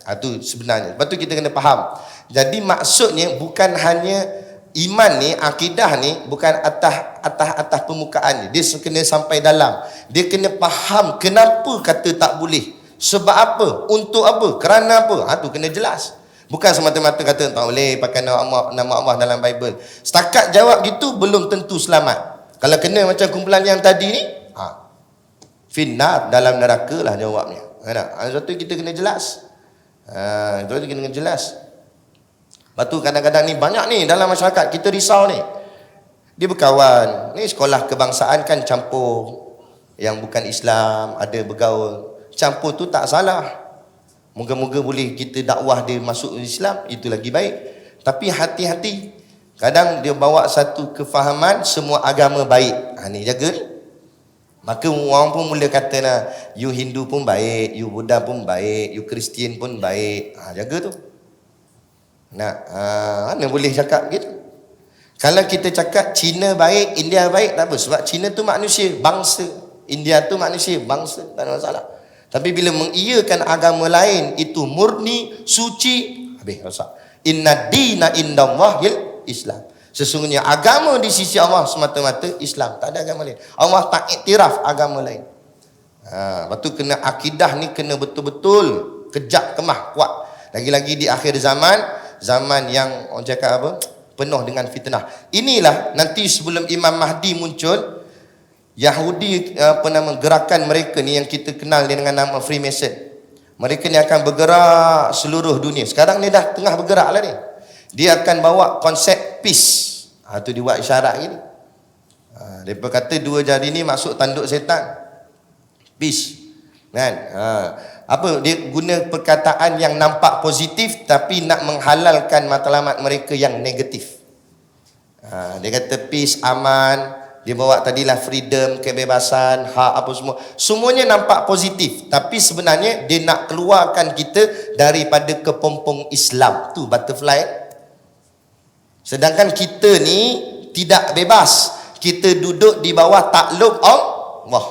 Itu sebenarnya. Lepas tu kita kena faham. Jadi maksudnya bukan hanya iman ni, akidah ni bukan atas permukaan ni. Dia kena sampai dalam. Dia kena faham kenapa kata tak boleh. Sebab apa? Untuk apa? Kerana apa? Tu kena jelas. Bukan semata-mata kata tak boleh pakai nama Allah dalam Bible. Setakat jawab gitu belum tentu selamat. Kalau kena macam kumpulan yang tadi ni, finnar, dalam neraka lah jawabnya. Sebab tu kita kena jelas. Sebab tu kita kena jelas. Lepas tu kadang-kadang ni banyak ni dalam masyarakat kita risau ni. Dia berkawan. Ni sekolah kebangsaan kan campur. Yang bukan Islam, ada bergaul. Campur tu tak salah. Moga-moga boleh kita dakwah dia masuk Islam, itu lagi baik. Tapi hati-hati. Kadang dia bawa satu kefahaman semua agama baik. Ni jaga ni. Maka orang pun mula kata lah, you Hindu pun baik, you Buddha pun baik, you Kristian pun baik. Jaga tu. Mana boleh cakap gitu. Kalau kita cakap Cina baik, India baik, tak apa. Sebab Cina tu manusia, bangsa. India tu manusia, bangsa. Tak ada masalah. Tapi bila mengiyakan agama lain, itu murni, suci, habis rosak. Inna dina indallahil Islam. Sesungguhnya agama di sisi Allah semata-mata Islam. Tak ada agama lain. Allah tak iktiraf agama lain. Lepas tu kena akidah ni kena betul-betul kejap, kemah, kuat. Lagi-lagi di akhir zaman, zaman yang orang cakap apa? Penuh dengan fitnah. Inilah nanti sebelum Imam Mahdi muncul, Yahudi gerakan mereka ni yang kita kenal dengan nama Freemason. Mereka ni akan bergerak seluruh dunia. Sekarang ni dah tengah bergerak lah ni. Dia akan bawa konsep peace. Tu dia buat isyarat gini. Mereka kata dua jari ni masuk tanduk setan. Peace. Kan? Apa dia guna perkataan yang nampak positif tapi nak menghalalkan matlamat mereka yang negatif. Dia kata peace, aman, dia bawa tadilah freedom, kebebasan, hak apa semua. Semuanya nampak positif, tapi sebenarnya dia nak keluarkan kita daripada kepompong Islam. Tu butterfly. Sedangkan kita ni tidak bebas. Kita duduk di bawah takluk Allah.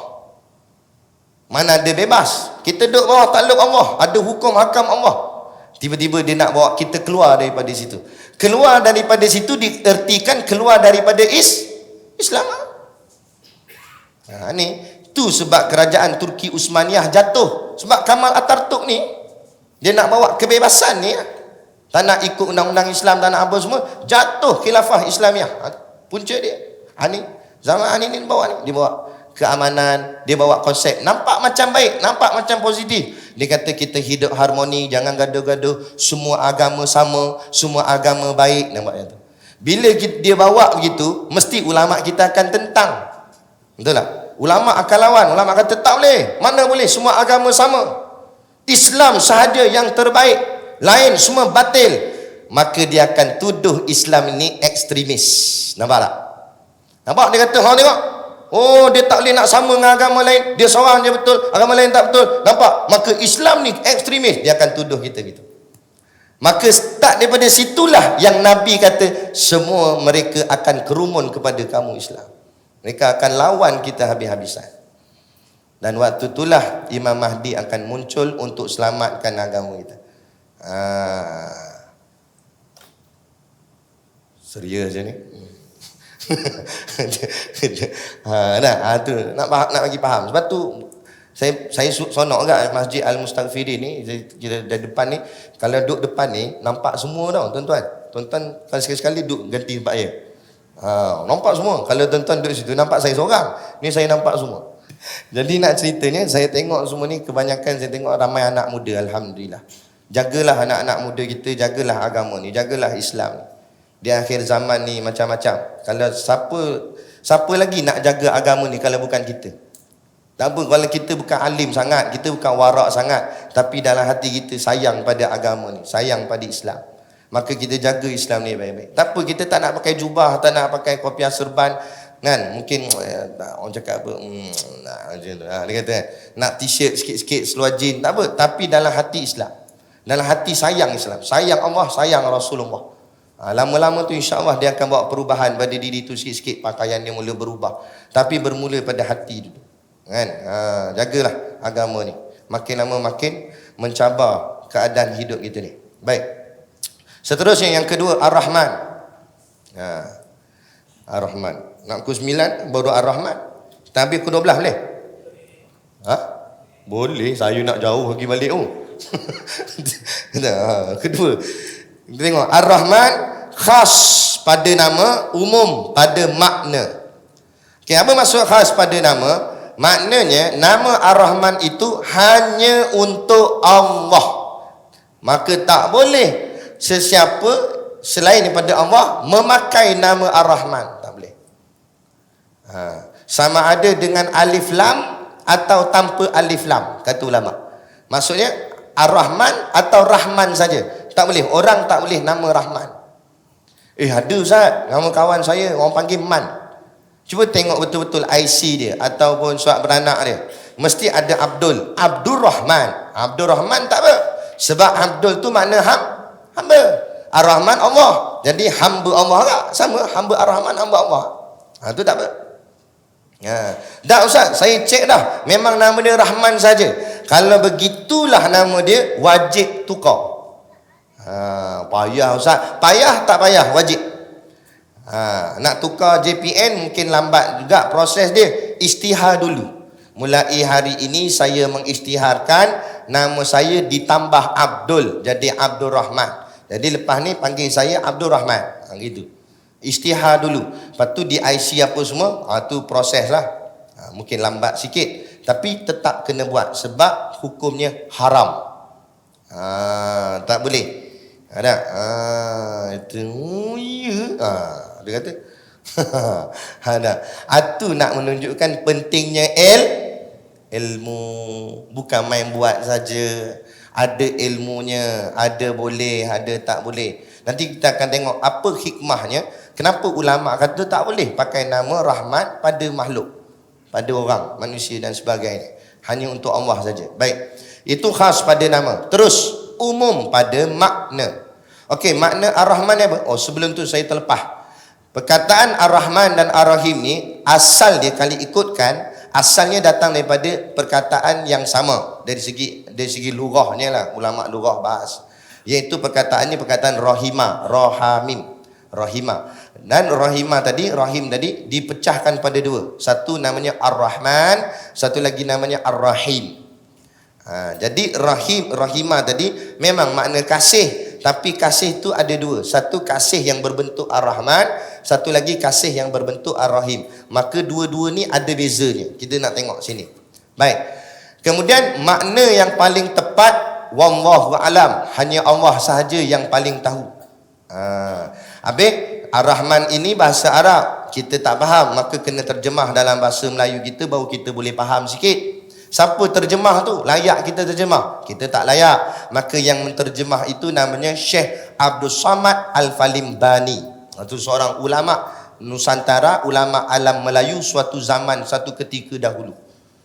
Mana ada bebas? Kita duduk bawah takluk Allah, ada hukum hakam Allah. Tiba-tiba dia nak bawa kita keluar daripada situ. Keluar daripada situ diertikan keluar daripada Islam. Ni tu sebab kerajaan Turki Uthmaniyah jatuh. Sebab Kamal Atatürk ni dia nak bawa kebebasan ni. Tak nak ikut undang-undang Islam, tak nak apa semua. Jatuh khilafah Islamiah. Punca dia. Ni zaman ni bawa ni. Dia bawa keamanan, dia bawa konsep. Nampak macam baik, nampak macam positif. Dia kata kita hidup harmoni, jangan gaduh-gaduh, semua agama sama, semua agama baik. Nampak tu. Bila dia bawa begitu, mesti ulama kita akan tentang. Betul tak? Ulama akan lawan, ulama kata tak boleh. Mana boleh, semua agama sama. Islam sahaja yang terbaik, lain semua batil. Maka dia akan tuduh Islam ini ekstremis. Nampak tak? Nampak dia kata, tengok. Oh, dia tak boleh nak sama dengan agama lain. Dia seorang je betul, agama lain tak betul. Nampak? Maka Islam ni ekstremis. Dia akan tuduh kita gitu. Maka start daripada situlah yang Nabi kata, semua mereka akan kerumun kepada kamu Islam. Mereka akan lawan kita habis-habisan. Dan waktu itulah Imam Mahdi akan muncul untuk selamatkan agama kita. Serius je ni. Tu nak bagi faham. Sebab tu saya sonok kat Masjid Al-Mustaghfirin ni, kita dari depan ni, kalau duduk depan ni nampak semua tau tuan-tuan. Tuan-tuan kalau sekali-sekali duduk ganti tempat saya. Nampak semua. Kalau tuan-tuan duduk situ nampak saya seorang. Ni saya nampak semua. Jadi nak ceritanya, saya tengok semua ni, kebanyakan saya tengok ramai anak muda. Alhamdulillah. Jagalah anak-anak muda kita, jagalah agama ni, jagalah Islam ni. Di akhir zaman ni macam-macam. Kalau siapa lagi nak jaga agama ni kalau bukan kita? Tak apa, kalau kita bukan alim sangat, kita bukan warak sangat, tapi dalam hati kita sayang pada agama ni, sayang pada Islam, maka kita jaga Islam ni baik-baik. Tak apa, kita tak nak pakai jubah, tak nak pakai kopiah serban kan? Mungkin orang cakap apa, dia kata nak t-shirt sikit-sikit, seluar jean, tak apa, tapi dalam hati Islam, dalam hati sayang Islam, sayang Allah, sayang Rasulullah. Lama-lama tu insya-Allah dia akan bawa perubahan pada diri tu, sikit-sikit pakaian dia mula berubah. Tapi bermula pada hati dulu. Kan? Jagalah agama ni. Makin lama makin mencabar keadaan hidup kita ni. Baik. Seterusnya yang kedua, Ar-Rahman. Ar-Rahman. Nak pukul 9 baru Ar-Rahman. Kita ambil pukul 12 boleh? Boleh, saya nak jauh pergi balik Kedua, kita tengok Ar-Rahman khas pada nama, umum pada makna. Apa maksud khas pada nama? Maknanya nama Ar-Rahman itu hanya untuk Allah. Maka tak boleh sesiapa selain daripada Allah memakai nama Ar-Rahman. Tak boleh. Sama ada dengan alif lam atau tanpa alif lam, kata ulama. Maksudnya Ar-Rahman atau Rahman saja. Tak boleh. Orang tak boleh nama Rahman. Ada Ustaz, nama kawan saya orang panggil Man. Cuba tengok betul-betul IC dia ataupun surat beranak dia. Mesti ada Abdul. Abdul Rahman. Abdul Rahman tak apa. Sebab Abdul tu makna hamba. Ar-Rahman Allah. Jadi hamba Allah tak? Sama. Hamba Ar-Rahman, hamba Allah. Tu tak apa. Dah Ustaz, saya cek dah. Memang nama dia Rahman saja. Kalau begitulah nama dia, wajib tukar. Payah Ustaz. Payah tak payah, wajib. Nak tukar JPN mungkin lambat juga proses dia. Isytihar dulu. Mulai hari ini saya mengisytiharkan nama saya ditambah Abdul, jadi Abdul Rahman. Jadi lepas ni panggil saya Abdul Rahman. Gitu. Isytihar dulu. Lepas tu di IC apa semua, tu proses lah. Mungkin lambat sikit, tapi tetap kena buat sebab hukumnya haram. Tak boleh. Ada. Itu ya. Dia kata. Ada. Itu nak menunjukkan pentingnya ilmu. Bukan main buat saja. Ada ilmunya, ada boleh, ada tak boleh. Nanti kita akan tengok apa hikmahnya Kenapa ulama kata tak boleh pakai nama Rahman pada makhluk, pada orang, manusia dan sebagainya. Hanya untuk Allah saja. Baik. Itu khas pada nama. Terus umum pada makna. Okey, makna Ar-Rahman ni apa? Oh, sebelum tu saya terlepas. Perkataan Ar-Rahman dan Ar-Rahim ni asal dia kalau ikutkan, asalnya datang daripada perkataan yang sama dari segi lughahnya lah, ulama lughah bahas. Iaitu perkataannya perkataan rahima, rahamim, rahima. Dan rahima tadi, rahim tadi dipecahkan pada dua. Satu namanya Ar-Rahman, satu lagi namanya Ar-Rahim. Jadi rahim, rahima tadi memang makna kasih, tapi kasih tu ada dua. Satu kasih yang berbentuk Ar-Rahman, satu lagi kasih yang berbentuk Ar-Rahim. Maka dua-dua ni ada bezanya. Kita nak tengok sini. Baik. Kemudian makna yang paling tepat, wallahu alam, hanya Allah sahaja yang paling tahu. Habis Ar-Rahman ini bahasa Arab, kita tak faham, maka kena terjemah dalam bahasa Melayu kita baru kita boleh faham sikit. Siapa terjemah tu? Layak kita terjemah? Kita tak layak. Maka yang menterjemah itu namanya Syekh Abdul Samad Al-Falimbani. Itu seorang ulama Nusantara, ulama alam Melayu suatu zaman, satu ketika dahulu.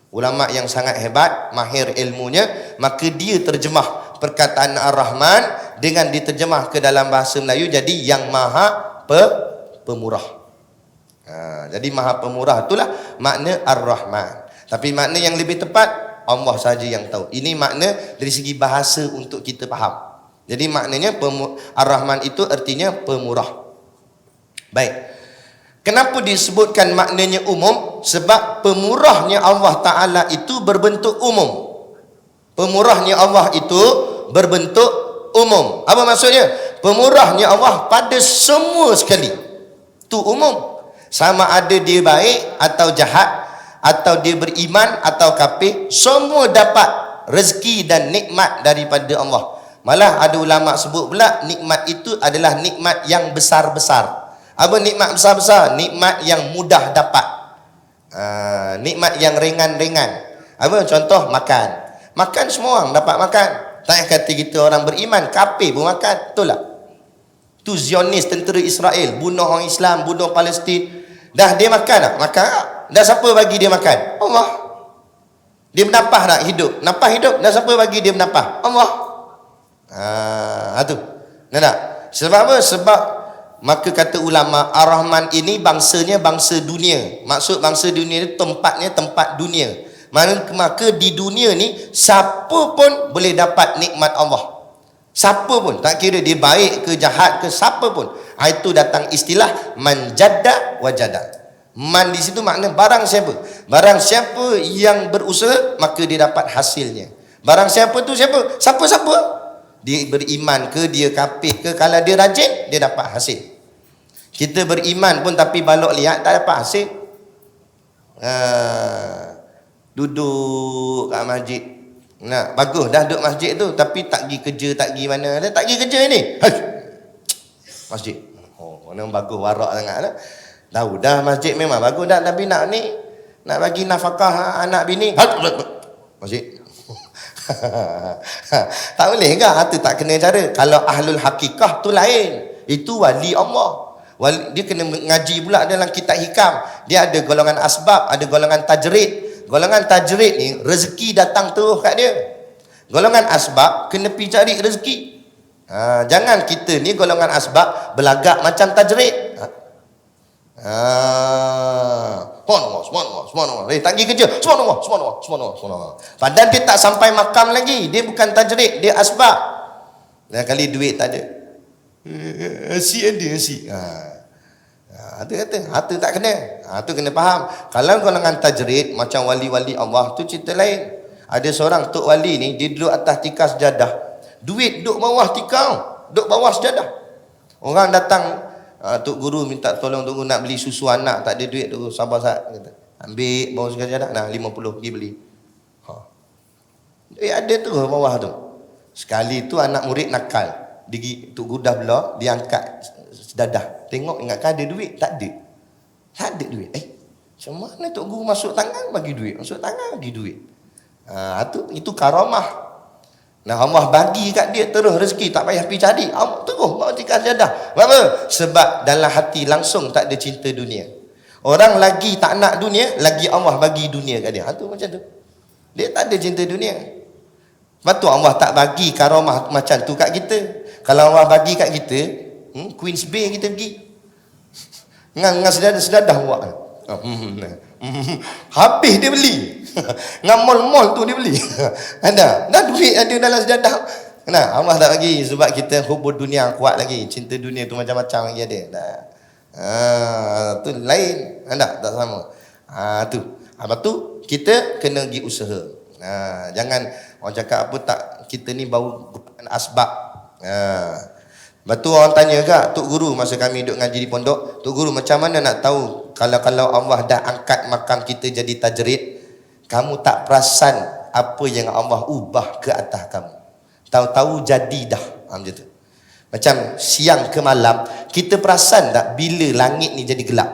Ulama yang sangat hebat, mahir ilmunya. Maka dia terjemah perkataan Ar-Rahman dengan diterjemah ke dalam bahasa Melayu jadi yang maha pemurah. Jadi maha pemurah itulah makna Ar-Rahman. Tapi makna yang lebih tepat Allah saja yang tahu. Ini makna dari segi bahasa untuk kita faham. Jadi maknanya Ar-Rahman itu artinya pemurah. Baik. Kenapa disebutkan maknanya umum? Sebab pemurahnya Allah Ta'ala itu berbentuk umum. Pemurahnya Allah itu berbentuk umum. Apa maksudnya? Pemurahnya Allah pada semua sekali. Itu umum. Sama ada dia baik atau jahat, atau dia beriman atau kafir, semua dapat rezeki dan nikmat daripada Allah. Malah ada ulama sebut pula nikmat itu adalah nikmat yang besar-besar. Apa nikmat besar-besar? Nikmat yang mudah dapat. Nikmat yang ringan-ringan. Apa contoh? Makan. Makan semua orang dapat makan. Tak kata kita orang beriman, kafir pun makan. Betul tak? Tu Zionis, tentera Israel, bunuh orang Islam, bunuh Palestin. Dah dia makan tak? Makan tak? Dah siapa bagi dia makan? Allah. Dia bernafas tak hidup? Nafas hidup. Dah siapa bagi dia bernafas? Allah. Tu. Nak? Sebab apa? Sebab maka kata ulama Ar-Rahman ini bangsanya bangsa dunia. Maksud bangsa dunia itu tempatnya tempat dunia. Maka di dunia ni siapa pun boleh dapat nikmat Allah. Siapa pun, tak kira dia baik ke jahat ke siapa pun. Itu datang istilah man jadda wajada. Man di situ makna barang siapa. Barang siapa yang berusaha maka dia dapat hasilnya. Barang siapa tu siapa? Siapa-siapa. Dia beriman ke, dia kafir ke, kalau dia rajin dia dapat hasil. Kita beriman pun tapi balok liat tak dapat hasil. Duduk kat masjid. Nah, bagus dah duduk masjid tu tapi tak pergi kerja, tak pergi mana. Dia tak pergi kerja ni. Masjid. Mana bagus warak sangat dah. Tahu dah masjid memang bagus dah tapi nak ni nak bagi nafkah anak bini. Masjid. Tak boleh ke? Itu tak kena cara. Kalau ahlul hakikah tu lain. Itu wali Allah. Dia kena ngaji pula dalam kitab hikam. Dia ada golongan asbab, ada golongan tajrid. Golongan tajrid ni rezeki datang terus kat dia. Golongan asbab kena pergi cari rezeki. Jangan kita ni golongan asbab belagak macam tajrid. Subhanallah. Tak pergi kerja. Subhanallah. Padahal dia tak sampai makam lagi. Dia bukan tajrid, dia asbab. Dan kali duit tak ada. Asyik ada, asyik. Itu kata, itu tak kena. Itu kena faham. Kalau golongan tajrid macam wali-wali Allah tu cerita lain. Ada seorang tok wali ni, dia duduk atas tikar sejadah. Duit duduk bawah tikar, duduk bawah sejadah. Orang datang, Tok Guru minta tolong Tok Guru nak beli susu anak, tak ada duit tu, sabar sat kata. Ambil bawah sejadah, nah 50 pergi beli. Duit ada tu bawah tu. Sekali tu anak murid nakal. Tok Guru dah belah, dia angkat sedadah. Tengok ingatkan ada duit, tak ada. Tak ada duit. Macam mana Tok Guru masuk tangan bagi duit, masuk tangan bagi duit. Itu karamah. Nah, Allah bagi kat dia terus rezeki, tak payah pergi cari. Allah terus bawa tingkah sajadah. Kenapa? Sebab dalam hati langsung tak ada cinta dunia. Orang lagi tak nak dunia, lagi Allah bagi dunia kat dia. Tu macam tu. Dia tak ada cinta dunia. Lepas tu Allah tak bagi karamah macam tu kat kita. Kalau Allah bagi kat kita, Queens Bay kita pergi. Dengan sedadah buat. Habis dia beli. Dengan mall-mall tu dia beli. Ada. Dah duit ada dalam sedadah. Nah, Allah tak bagi sebab kita hubur dunia kuat lagi. Cinta dunia tu macam-macam lagi ada. Dah. Tu lain. Tak sama. Tu. Lepas tu kita kena pergi usaha. Jangan orang cakap apa tak, kita ni baru gunakan asbab. Lepas tu orang tanya kak, Tok Guru masa kami duduk ngaji di pondok, Tok Guru macam mana nak tahu kalau Allah dah angkat makam kita jadi tajrid, kamu tak perasan apa yang Allah ubah ke atas kamu. Tahu-tahu jadi dah. Macam tu. Macam siang ke malam, kita perasan tak bila langit ni jadi gelap?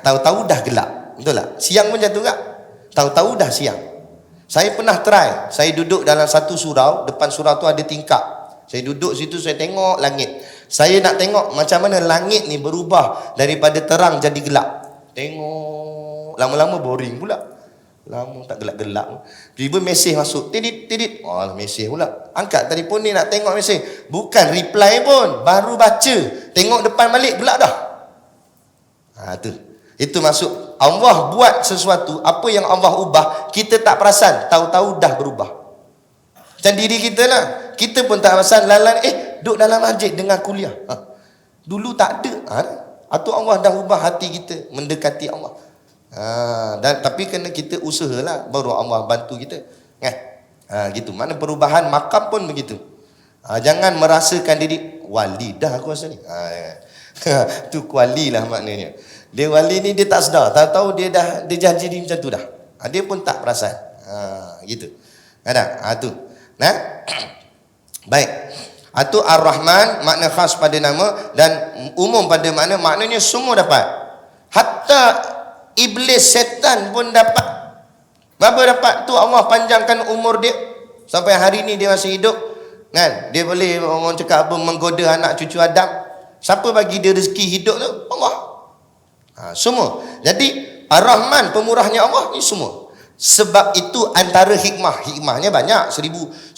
Tahu-tahu dah gelap. Betul tak? Siang pun macam tu kak. Tahu-tahu dah siang. Saya pernah try. Saya duduk dalam satu surau, depan surau tu ada tingkap. Saya duduk situ, saya tengok langit. Saya nak tengok macam mana langit ni berubah daripada terang jadi gelap. Tengok. Lama-lama boring pula. Lama tak gelap-gelap. Tiba mesej masuk. Tidit. Oh, mesej pula. Angkat telefon ni nak tengok mesej. Bukan reply pun. Baru baca. Tengok depan balik gelap dah. Tu. Itu masuk. Allah buat sesuatu. Apa yang Allah ubah, kita tak perasan. Tahu-tahu dah berubah. Macam diri kita lah. Kita pun tak perasan lalan duduk dalam masjid dengan kuliah. Dulu tak ada. Atau Allah dah ubah hati kita mendekati Allah. Dan tapi kena kita usahalah baru Allah bantu kita. Gitu. Mana perubahan makam pun begitu. Jangan merasakan diri wali dah aku rasa ni. Tu wali lah maknanya. Dia wali ni dia tak sedar. Tahu-tahu dia janji dia macam tu dah. Dia pun tak perasan. Gitu. Ada. Tu. Nah. Baik. Itu Ar-Rahman makna khas pada nama dan umum pada makna, maknanya semua dapat. Hatta iblis setan pun dapat. Berapa dapat tu? Allah panjangkan umur dia sampai hari ni dia masih hidup. Kan? Dia boleh orang cakap apa menggoda anak cucu Adam. Siapa bagi dia rezeki hidup tu? Allah. Semua. Jadi Ar-Rahman pemurahnya Allah ni semua. Sebab itu antara hikmahnya banyak, 1001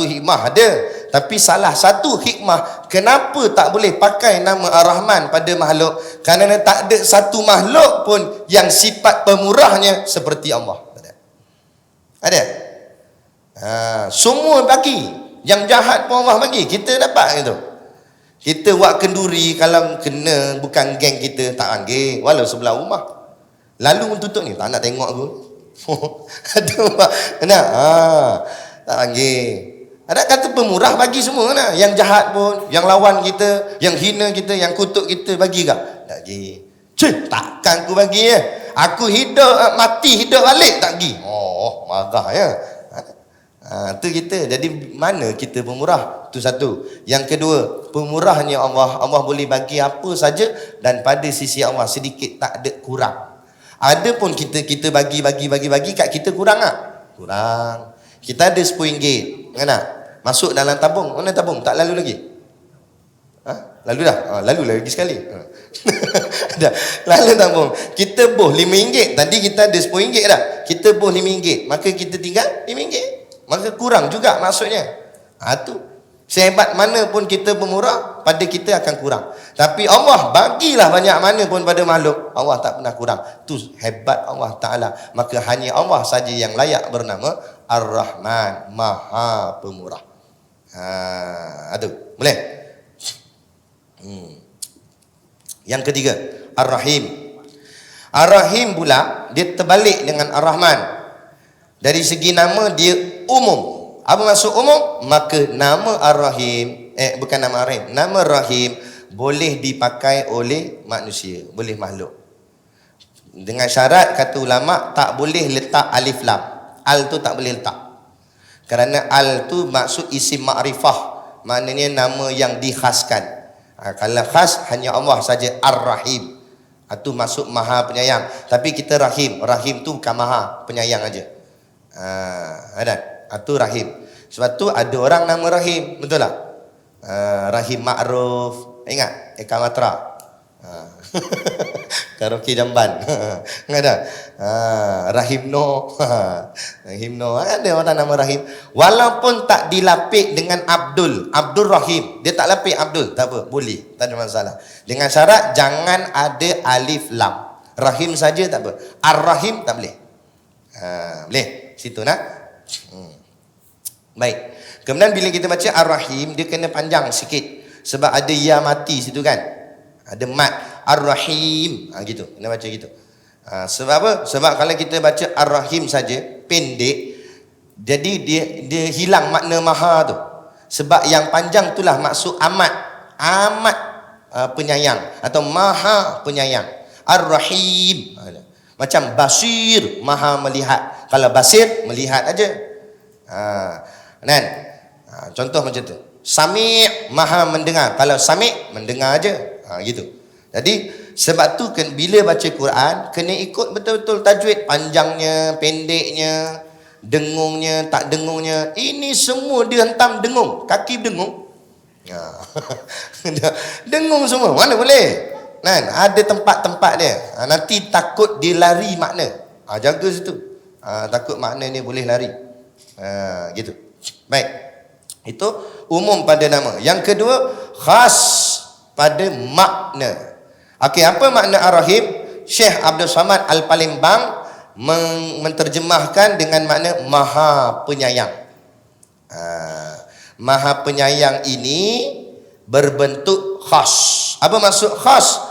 hikmah ada. Tapi salah satu hikmah kenapa tak boleh pakai nama Ar-Rahman pada makhluk, kerana tak ada satu makhluk pun yang sifat pemurahnya seperti Allah. Ada? Semua bagi. Yang jahat pun Allah bagi. Kita dapat gitu. Kita buat kenduri, kalau kena bukan geng kita tak panggil, walau sebelah rumah. Lalu tutup ni tak nak tengok aku. Aduh, nak tak panggil. Ada kata pemurah bagi semua nak. Yang jahat pun, yang lawan kita, yang hina kita, yang kutuk kita, bagi tak? Tak bagi. Takkan aku bagi ya. Aku hidup, mati hidup balik tak bagi. Oh, marah ya. Tu kita. Jadi mana kita pemurah? Tu satu. Yang kedua, pemurahnya Allah. Allah boleh bagi apa saja dan pada sisi Allah sedikit tak ada kurang. Ada pun kita bagi kat kita kurang tak? Kurang. Kita ada RM10. Mana? Masuk dalam tabung. Mana tabung? Tak lalu lagi. Lalu dah? Lalu lagi sekali. Dah. Lalu tabung. Kita boh RM5. Tadi kita ada RM10 dah. Kita boh RM5. Maka kita tinggal RM5. Maka kurang juga maksudnya. Tu. Sehebat mana pun kita pemurah, pada kita akan kurang. Tapi Allah bagilah banyak mana pun pada makhluk, Allah tak pernah kurang. Tu hebat Allah Ta'ala. Maka hanya Allah saja yang layak bernama Ar-Rahman, Maha Pemurah. Aduh, boleh? Yang ketiga, Ar-Rahim. Ar-Rahim pula dia terbalik dengan Ar-Rahman. Dari segi nama dia umum. Apa maksud umum? Maka nama Ar-Rahim, bukan nama Ar-Rahim, nama Rahim boleh dipakai oleh manusia, boleh makhluk. Dengan syarat kata ulama tak boleh letak alif lam. Al tu tak boleh letak. Kerana al tu maksud isim ma'rifah, maknanya nama yang dikhaskan. Kalau khas hanya Allah saja Ar-Rahim. Itu maksud Maha Penyayang. Tapi kita Rahim, Rahim tu bukan Maha Penyayang aja. Ada. Itu Rahim. Sebab tu ada orang nama Rahim, betul tak? Rahim Ma'ruf, ingat Eka Matra. Karaoke Jamban. Ingat tak? Rahim No. Rahim No. Ada orang nama Rahim. Walaupun tak dilapik dengan Abdul Rahim. Dia tak lapik Abdul, tak apa, boleh, tak ada masalah. Dengan syarat jangan ada alif lam. Rahim saja tak apa. Ar-Rahim tak boleh. Boleh. Situ nak. Baik. Kemudian bila kita baca Ar-Rahim, dia kena panjang sikit. Sebab ada ya mati situ kan. Ada mat. Ar-Rahim. Gitu. Kena baca gitu. Sebab apa? Sebab kalau kita baca Ar-Rahim saja, pendek, jadi dia hilang makna maha tu. Sebab yang panjang itulah maksud amat. Amat penyayang. Atau maha penyayang. Ar-Rahim. Macam basir, maha melihat. Kalau basir, melihat aja. Kan? Contoh macam tu. Sami' maha mendengar. Kalau sami' mendengar aja. Gitu. Jadi sebab tu bila baca Quran kena ikut betul-betul tajwid, panjangnya, pendeknya, dengungnya, tak dengungnya. Ini semua dia hentam dengung. Kaki dengung. Dengung semua. Mana boleh? Kan? Ada tempat-tempat dia. Nanti takut dia lari makna. Jaga situ. Takut makna ni boleh lari. Gitu. Baik. Itu umum pada nama. Yang kedua, khas pada makna. Okey, apa makna Ar-Rahim? Syekh Abdul Samad Al-Palembang menterjemahkan dengan makna maha penyayang. Maha penyayang ini berbentuk khas. Apa maksud khas?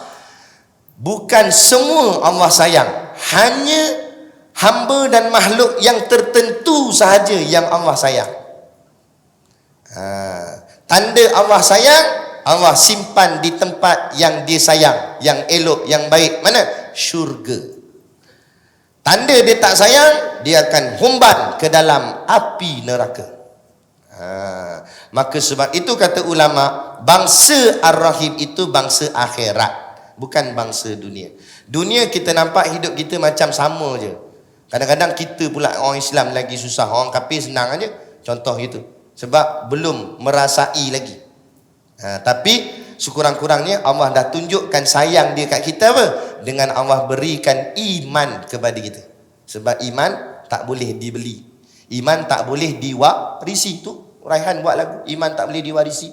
Bukan semua Allah sayang. Hanya hamba dan makhluk yang tertentu sahaja yang Allah sayang. Tanda Allah sayang, Allah simpan di tempat yang dia sayang, yang elok, yang baik. Mana? Syurga. Tanda dia tak sayang, dia akan humban ke dalam api neraka. Maka sebab itu kata ulama, bangsa Ar-Rahim itu bangsa akhirat, bukan bangsa dunia. Dunia kita nampak hidup kita macam sama je. Kadang-kadang kita pula orang Islam lagi susah, orang kafir senang aja. Contoh gitu. Sebab belum merasai lagi. Tapi sekurang-kurangnya Allah dah tunjukkan sayang dia kat kita apa? Dengan Allah berikan iman kepada kita. Sebab iman tak boleh dibeli. Iman tak boleh diwarisi. Tu Raihan buat lagu, iman tak boleh diwarisi.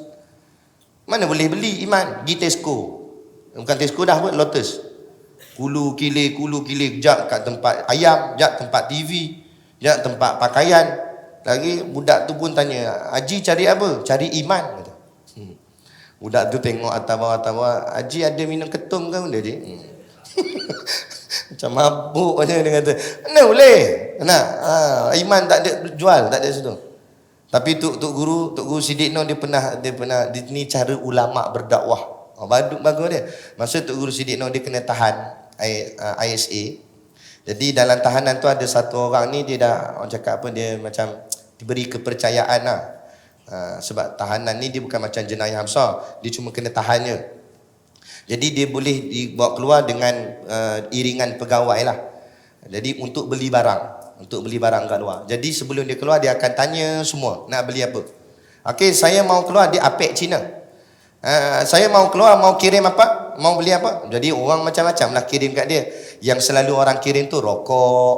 Mana boleh beli iman? Pergi Tesco. Bukan Tesco dah pun, Lotus. Kulu kilir, jap kat tempat ayam, jap tempat TV, jap tempat pakaian. Lagi budak tu pun tanya, Haji cari apa? Cari iman. Budak tu tengok atas bawah, Haji ada minum ketum ke benda je? Macam mabuk macam dia kata. Mana boleh? Iman tak ada jual, tak ada situ. Tapi Tok Guru Siddiq Noh dia pernah ni cara ulama berdakwah. Bagus dia. Maksud Tok Guru Siddiq Noh dia kena tahan ISA. Jadi dalam tahanan tu ada satu orang ni, dia dah orang cakap apa, dia macam diberi kepercayaan lah. Sebab tahanan ni dia bukan macam jenayah besar, dia cuma kena tahannya. Jadi dia boleh dibawa keluar dengan iringan pegawai lah. Jadi untuk beli barang kat luar. Jadi sebelum dia keluar, dia akan tanya semua nak beli apa. Okey, saya mau keluar, dia apek Cina. Saya mau keluar, mau kirim apa, mau beli apa. Jadi orang macam-macam lah kirim kat dia. Yang selalu orang kirim tu rokok,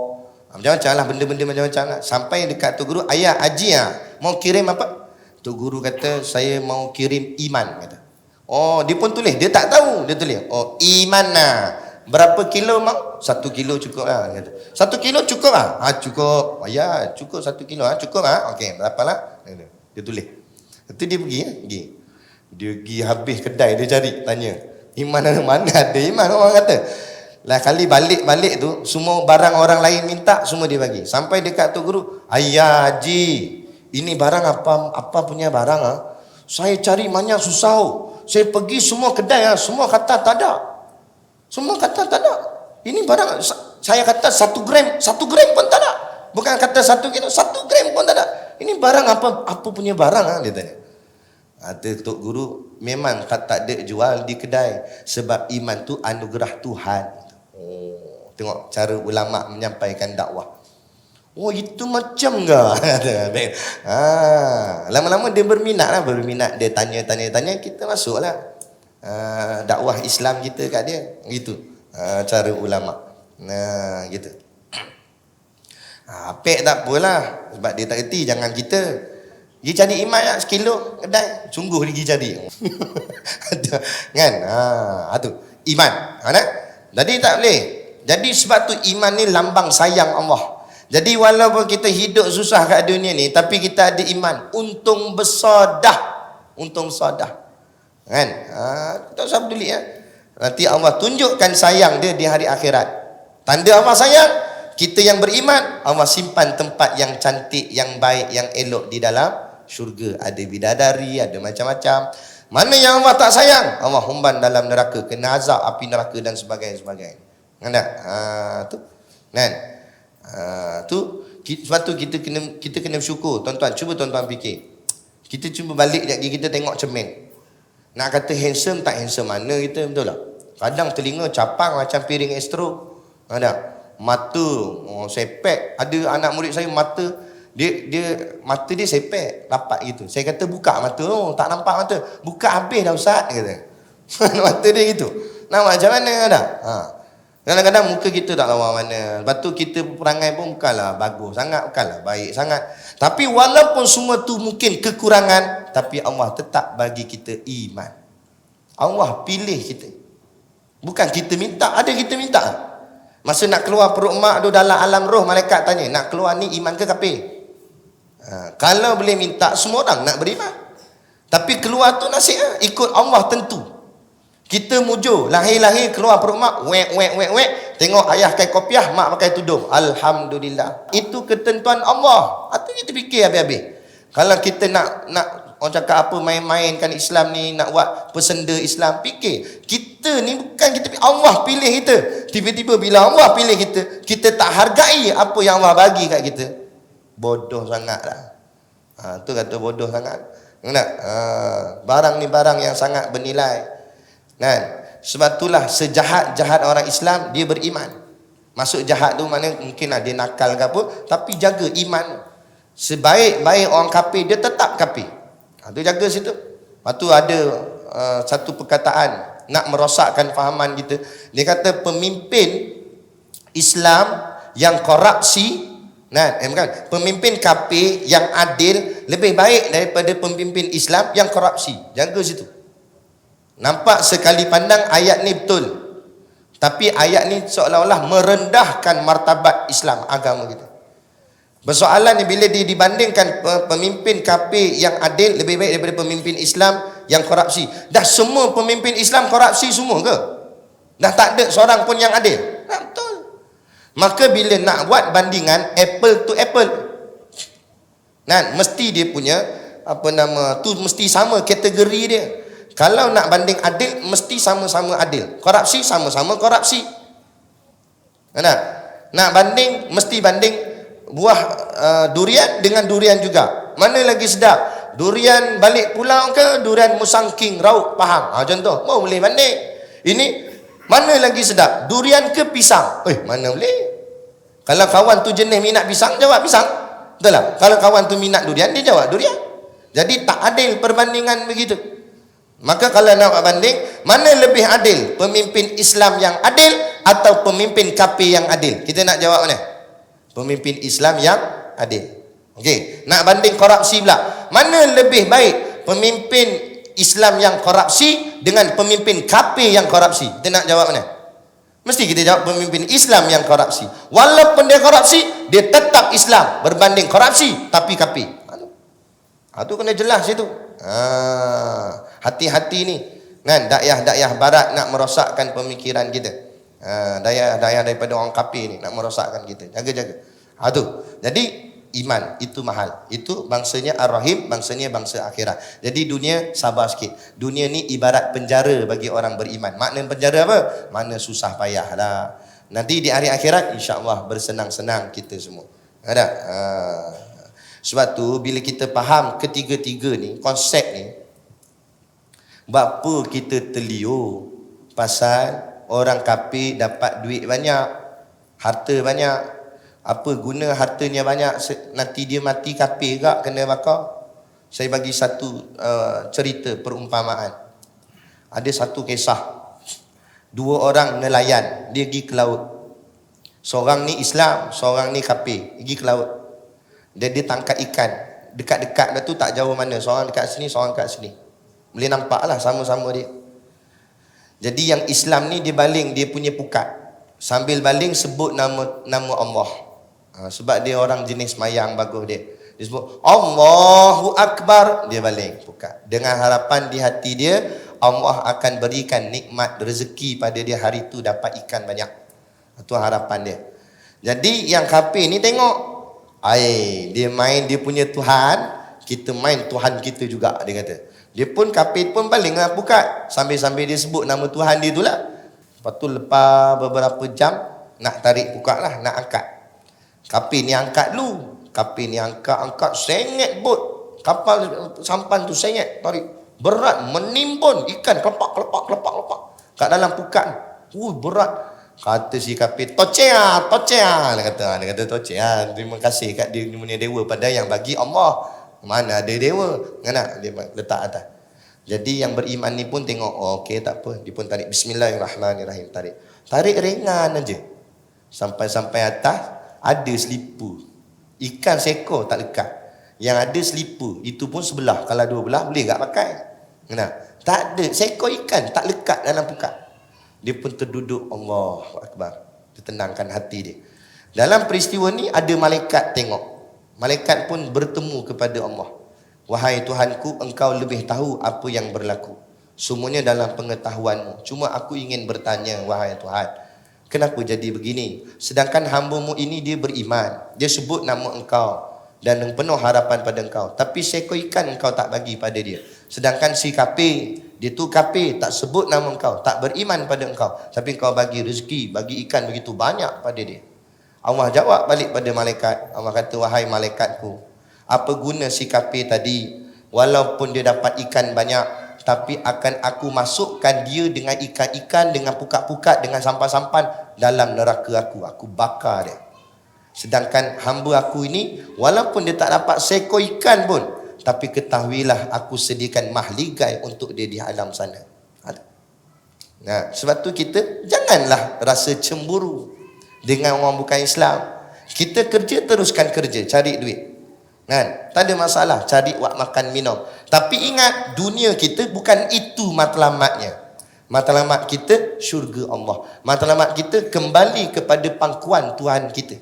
macam-macam lah, benda-benda macam-macam lah. Sampai dekat Tok Guru, ayah Haji mau kirim apa? Tok Guru kata, saya mau kirim iman. Kata. Oh, dia pun tulis, dia tak tahu, dia tulis. Oh, iman lah. Berapa kilo mau? 1 kilo cukup lah. Kata. 1 kilo cukup lah? Cukup. Ya, cukup 1 kilo. Cukup lah. Okey, berapa lah? Dia tulis. Lepas tu dia pergi. Dia pergi habis kedai, dia cari, tanya. Iman mana ada iman, orang kata. Lah kali balik tu, semua barang orang lain minta, semua dia bagi. Sampai dekat Tok Guru, ayah Haji, ini barang apa punya barang Saya cari banyak susah. Saya pergi semua kedai semua kata tak ada. Semua kata tak ada. Ini barang, saya kata 1 gram pun tak ada. Bukan kata 1 kilo, 1 gram pun tak ada. Ini barang apa punya barang dia tanya. Kata Tok Guru, memang tak ada jual di kedai. Sebab iman tu anugerah Tuhan. Tengok cara ulama menyampaikan dakwah. Oh itu macam ke? Lama-lama dia berminat, dia tanya, kita masuklah. Dakwah Islam kita kat dia. Gitu. Cara ulama. Gitu. Apek tak apalah. Sebab dia tak kerti, jangan kita. Dia cari iman lah, sekilo kedai. Sungguh dia pergi cari. Kan? Itu. Iman. Jadi tak boleh. Jadi sebab tu iman ni lambang sayang Allah. Jadi walaupun kita hidup susah kat dunia ni, tapi kita ada iman. Untung besar dah. Kan? Tak usah peduli ya. Nanti Allah tunjukkan sayang dia di hari akhirat. Tanda Allah sayang, kita yang beriman, Allah simpan tempat yang cantik, yang baik, yang elok di dalam syurga. Ada bidadari, ada macam-macam. Mana yang Allah tak sayang, Allah humban dalam neraka, kena azab api neraka dan sebagainya. Kan tak? Tu. Kan? Tu sebab tu kita kena bersyukur. Tuan-tuan, cuba tuan-tuan fikir. Kita cuba balik lagi, kita tengok cermin. Nak kata handsome tak handsome mana kita, betul tak? Kadang telinga capang macam piring astro. Ada mata sepek. Ada anak murid saya mata mata dia sepek rapat gitu. Saya kata buka mata, tak nampak mata. Buka habis dah ustaz kata. Mata dia gitu. Nak macam mana ada? Kadang-kadang muka kita tak lawa mana. Lepas tu kita perangai pun bukanlah bagus sangat, bukanlah baik sangat. Tapi walaupun semua tu mungkin kekurangan, tapi Allah tetap bagi kita iman. Allah pilih kita. Bukan kita minta, ada kita minta. Masa nak keluar perut mak tu dalam alam roh, malaikat tanya, nak keluar ni iman ke kafir? Kalau boleh minta, semua orang nak beriman. Tapi keluar tu nasib ikut Allah tentu. Kita mujur, lahir-lahir keluar perut mak, wek. Tengok ayah pakai kopiah, mak pakai tudung. Alhamdulillah. Itu ketentuan Allah. Itu kita fikir habis-habis. Kalau kita nak orang cakap apa, main-mainkan Islam ni, nak buat pesenda Islam, fikir. Kita ni bukan kita, Allah pilih kita. Tiba-tiba bila Allah pilih kita, kita tak hargai apa yang Allah bagi kat kita. Bodoh sangat lah. Tu kata bodoh sangat. Barang ni barang yang sangat bernilai. Kan? Sebab itulah sejahat-jahat orang Islam, dia beriman. Masuk jahat tu mana mungkin dia nakal ke apa, tapi jaga iman. Sebaik-baik orang kafir, dia tetap kafir. Tu jaga situ. Lepas tu ada satu perkataan nak merosakkan fahaman kita. Dia kata pemimpin Islam yang korupsi, bukan, pemimpin kafir yang adil lebih baik daripada pemimpin Islam yang korupsi. Jaga situ. Nampak sekali pandang ayat ni betul, tapi ayat ni seolah-olah merendahkan martabat Islam, agama kita. Persoalan ni bila dia dibandingkan pemimpin kafir yang adil lebih baik daripada pemimpin Islam yang korupsi. Dah semua pemimpin Islam korupsi semua ke? Dah tak ada seorang pun yang adil? Tak betul. Maka bila nak buat bandingan apple to apple, mesti dia punya mesti sama kategori dia. Kalau nak banding adil, mesti sama-sama adil. Korupsi, sama-sama korupsi. Nak banding, mesti banding buah durian dengan durian juga. Mana lagi sedap? Durian balik pulau ke durian musangking rauk Pahang? Contoh, boleh banding. Ini mana lagi sedap? Durian ke pisang? Mana boleh? Kalau kawan tu jenis minat pisang, jawab pisang. Betul tak? Kalau kawan tu minat durian, dia jawab durian. Jadi tak adil perbandingan begitu. Maka kalau nak banding, mana lebih adil? Pemimpin Islam yang adil atau pemimpin kafir yang adil? Kita nak jawab mana? Pemimpin Islam yang adil. Okey, nak banding korupsi pula. Mana lebih baik? Pemimpin Islam yang korupsi dengan pemimpin kafir yang korupsi. Kita nak jawab mana? Mesti kita jawab pemimpin Islam yang korupsi. Walaupun dia korupsi, dia tetap Islam berbanding korupsi tapi kafir. Itu kena jelas itu. Hati-hati ni. Dakyah-dakyah barat nak merosakkan pemikiran kita. Dakyah-dakyah daripada orang kafir ni nak merosakkan kita. Jaga-jaga. Tu. Jadi iman itu mahal. Itu bangsanya Ar-Rahim, bangsanya bangsa akhirat. Jadi dunia sabar sikit. Dunia ni ibarat penjara bagi orang beriman. Makna penjara apa? Mana susah payah lah. Nanti di hari akhirat insya-Allah bersenang-senang kita semua. Ada. Sebab tu bila kita faham ketiga-tiga ni, konsep ni, apa kita terliur pasal orang kafir dapat duit banyak, harta banyak. Apa guna hartanya banyak, nanti dia mati kafir ke kena bakar? Saya bagi satu cerita perumpamaan. Ada satu kisah. 2 orang nelayan, dia pergi ke laut. Seorang ni Islam, seorang ni kafir, pergi ke laut. Dia tangkap ikan. Dekat-dekat dah tu, tak jauh mana. Seorang dekat sini, seorang dekat sini. Boleh nampak lah sama-sama dia. Jadi yang Islam ni dia baling dia punya pukat. Sambil baling sebut nama Allah. Sebab dia orang jenis mayang bagus dia. Dia sebut Allahu Akbar, dia baling pukat. Dengan harapan di hati dia, Allah akan berikan nikmat rezeki pada dia hari tu dapat ikan banyak. Itu harapan dia. Jadi yang kafir ni tengok, dia main dia punya Tuhan, kita main Tuhan kita juga, dia kata. Dia pun kafir pun baling lah pukat. Sambil-sambil dia sebut nama Tuhan dia tu lah. Lepas tu lepas beberapa jam, nak tarik pukat lah, nak angkat. Kafir ni angkat dulu. Kafir ni angkat, sengit bot. Kapal sampan tu sengit, tarik. Berat, menimbun ikan, kelepak. Kat dalam pukat. Berat. Kata si kafir, tocea. Dia kata tocea. Terima kasih kat dia punya dewa pada yang bagi Allah. Mana ada dewa. Mana dia letak atas. Jadi yang beriman ni pun tengok, okey tak apa. Dia pun tarik, bismillahirrahmanirrahim, tarik ringan aja. Sampai atas, ada selipar. Ikan seekor tak lekat. Yang ada selipar, itu pun sebelah. Kalau 2 belah boleh tak pakai? Tak ada. Seekor ikan tak lekat dalam pukat. Dia pun terduduk, Allahu Akbar. Dia tenangkan hati dia. Dalam peristiwa ni ada malaikat tengok. Malaikat pun bertemu kepada Allah. Wahai Tuhanku, engkau lebih tahu apa yang berlaku. Semuanya dalam pengetahuanmu. Cuma aku ingin bertanya, wahai Tuhan, kenapa jadi begini? Sedangkan hamba-Mu ini dia beriman. Dia sebut nama engkau dan penuh harapan pada engkau. Tapi seekor ikan engkau tak bagi pada dia. Sedangkan si kafir, dia tu kafir, tak sebut nama engkau, tak beriman pada engkau. Tapi engkau bagi rezeki, bagi ikan begitu banyak pada dia. Allah jawab balik pada malaikat. Allah kata, wahai malaikatku, apa guna si kafir tadi? Walaupun dia dapat ikan banyak, tapi akan aku masukkan dia dengan ikan-ikan, dengan pukat-pukat, dengan sampan-sampan dalam neraka aku. Aku bakar dia. Sedangkan hamba aku ini, walaupun dia tak dapat seekor ikan pun, tapi ketahuilah aku sediakan mahligai untuk dia di alam sana. Sebab tu kita janganlah rasa cemburu dengan orang bukan Islam. Kita kerja, teruskan kerja, cari duit. Tak ada masalah, cari buat makan minum. Tapi ingat, dunia kita bukan itu matlamatnya. Matlamat kita syurga Allah. Matlamat kita kembali kepada pangkuan Tuhan kita.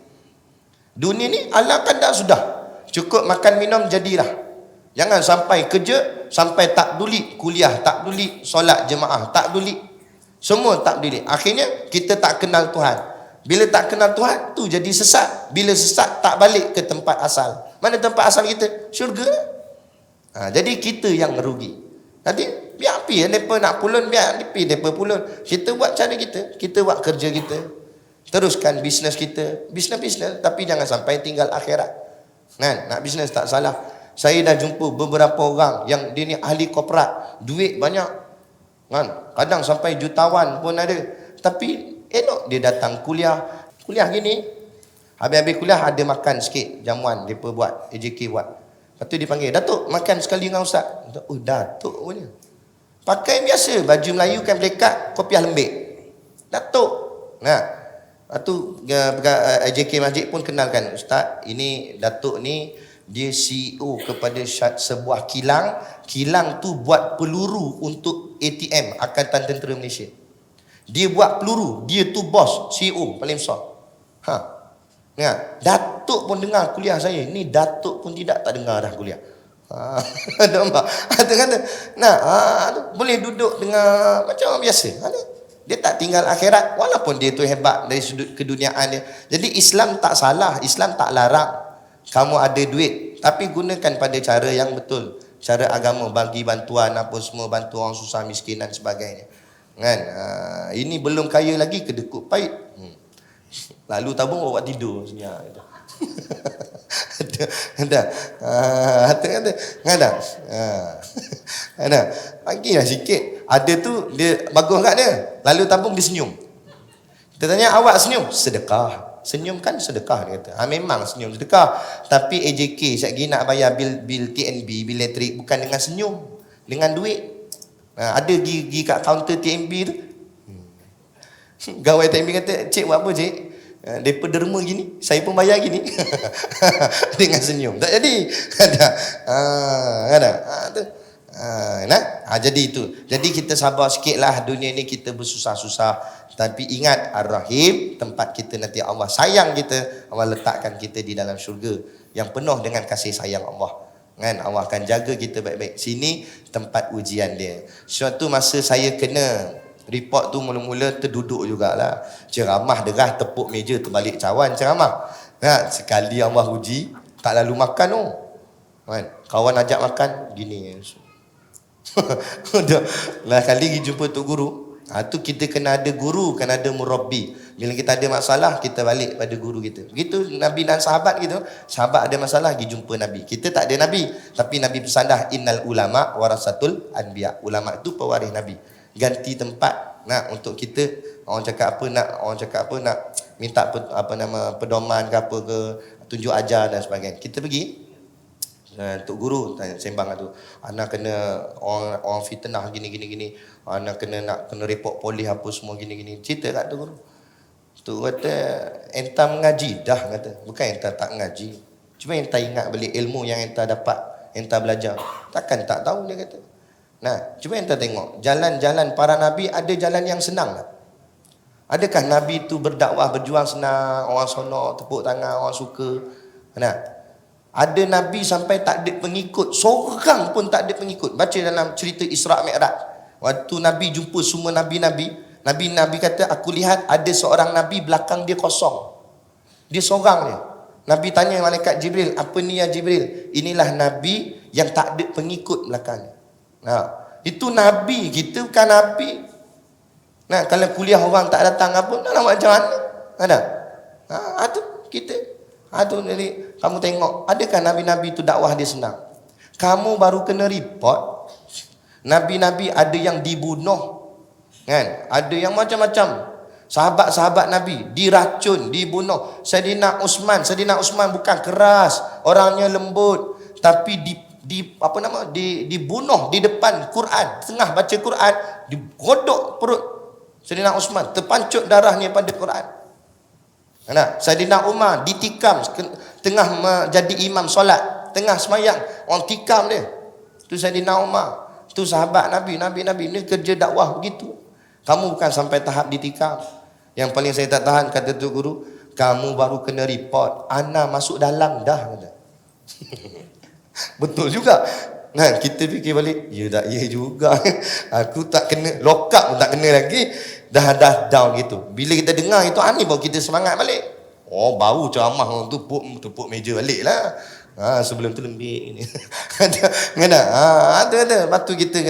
Dunia ni ala kadar sudah. Cukup makan minum jadilah. Jangan sampai kerja, sampai tak peduli kuliah, tak peduli solat jemaah, tak peduli. Semua tak peduli. Akhirnya kita tak kenal Tuhan. Bila tak kenal Tuhan, tu jadi sesat. Bila sesat, tak balik ke tempat asal. Mana tempat asal kita? Syurga. Jadi kita yang rugi. Nanti biar pergi, mereka nak pulun, biar pergi mereka pulun. Kita buat cara kita. Kita buat kerja kita. Teruskan bisnes kita. Bisnes, tapi jangan sampai tinggal akhirat. Nak bisnes tak salah. Saya dah jumpa beberapa orang yang dia ni ahli korporat. Duit banyak. Kadang sampai jutawan pun ada. Tapi elok dia datang kuliah gini. Habis-habis kuliah ada makan sikit jamuan mereka buat, AJK buat. Lepas tu dia panggil, Datuk makan sekali dengan Ustaz. Datuk punya. Pakai biasa, baju Melayu kan melekat, kopiah lembik. Datuk. Lepas tu AJK masjid pun kenalkan, Ustaz, ini Datuk ni dia CEO kepada sebuah kilang. Kilang tu buat peluru untuk ATM, Angkatan Tentera Malaysia. Dia buat peluru, dia tu bos, CEO paling besar. Datuk pun dengar kuliah saya. Ni Datuk pun tak dengar dah kuliah. Nampak? Boleh duduk dengan macam orang biasa. Dia tak tinggal akhirat, walaupun dia tu hebat dari sudut keduniaan dia. Jadi Islam tak salah, Islam tak larang kamu ada duit, tapi gunakan pada cara yang betul. Cara agama, bagi bantuan apa semua, bantu orang susah miskin dan sebagainya. Ini belum kaya lagi, kedekut pahit. Lalu tabung bawa tidur senyap. Ada. Bagilah sikit. Ada tu dia bagus kat dia. Lalu tabung dia senyum. Kita tanya, awak senyum? Sedekah. Senyum kan sedekah, dia kata. Memang senyum sedekah. Tapi AJK sekali nak bayar bil TNB, bil elektrik, bukan dengan senyum, dengan duit. Ada pergi kat kaunter TNB tu, gawai TNB kata, cik buat apa cik? Depa derma gini, saya pun bayar gini. Dengan senyum. Tak jadi. Ada. Jadi itu. Jadi kita sabar sikitlah, dunia ni kita bersusah-susah. Tapi ingat Ar-Rahim, tempat kita nanti Allah sayang kita, Allah letakkan kita di dalam syurga yang penuh dengan kasih sayang Allah. Kan, Allah akan jaga kita baik-baik. Sini tempat ujian dia. Suatu masa saya kena report tu, mula-mula terduduk jugalah. Ceramah derah, tepuk meja, terbalik cawan ceramah. Sekali Allah uji, tak lalu makan tu. Kan? Kawan ajak makan, gini. Lah kali pergi jumpa Tok Guru. Tu kita kena ada guru, kena ada murabbi. Bila kita ada masalah, kita balik pada guru kita. Begitu Nabi dan sahabat gitu. Sahabat ada masalah, pergi jumpa Nabi. Kita tak ada Nabi, tapi Nabi pesan dah, innal ulama warasatul anbiya. Ulama itu pewaris Nabi. Ganti tempat. Untuk kita, orang cakap apa nak minta pedoman ke apa ke, tunjuk ajar dan sebagainya. Kita pergi, Tok Guru tanya sembang tu, anak kena orang fitnah gini, anak kena report polis apa semua gini. Cerita kat Tok Guru. Tok kata, entah mengaji dah, kata. Bukan entah tak mengaji, cuma entah ingat balik ilmu yang entah dapat, entah belajar. Takkan tak tahu, dia kata. Cuba entah tengok jalan-jalan para nabi, ada jalan yang senang tak? Adakah nabi tu berdakwah berjuang senang, orang sonok tepuk tangan, orang suka? Ada nabi sampai tak ada pengikut, seorang pun tak ada pengikut. Baca dalam cerita Isra' Mi'raj. Waktu nabi jumpa semua nabi-nabi, nabi kata, aku lihat ada seorang nabi belakang dia kosong. Dia seorang dia. Nabi tanya malaikat Jibril, apa ni ya Jibril? Inilah nabi yang tak ada pengikut belakang. Itu nabi, kita bukan nabi. Kalau kuliah orang tak datang apa, nak buat macam mana? Ada kita. Jadi kamu tengok, adakah nabi-nabi itu dakwah dia senang? Kamu baru kena report, nabi-nabi ada yang dibunuh, kan? Ada yang macam-macam. Sahabat-sahabat Nabi diracun, dibunuh. Saidina Usman bukan keras, orangnya lembut, tapi dibunuh di depan Quran, tengah baca Quran, digodok perut Saidina Usman, terpancut darahnya pada Quran. Saidina Umar ditikam tengah jadi imam solat, tengah semayang, orang tikam dia. Tu Saidina Umar, tu sahabat Nabi ni kerja dakwah begitu. Kamu bukan sampai tahap ditikam. Yang paling saya tak tahan, kata Tok Guru, kamu baru kena report, ana masuk dalam dah, kata. Betul juga. Kita fikir balik, ya juga. Aku tak kena, lock up pun tak kena lagi. Dah down gitu. Bila kita dengar itu aneh, baru kita semangat balik. Baru ceramah tu tepuk meja balik lah. Sebelum tu lembik ni. Lepas tu kita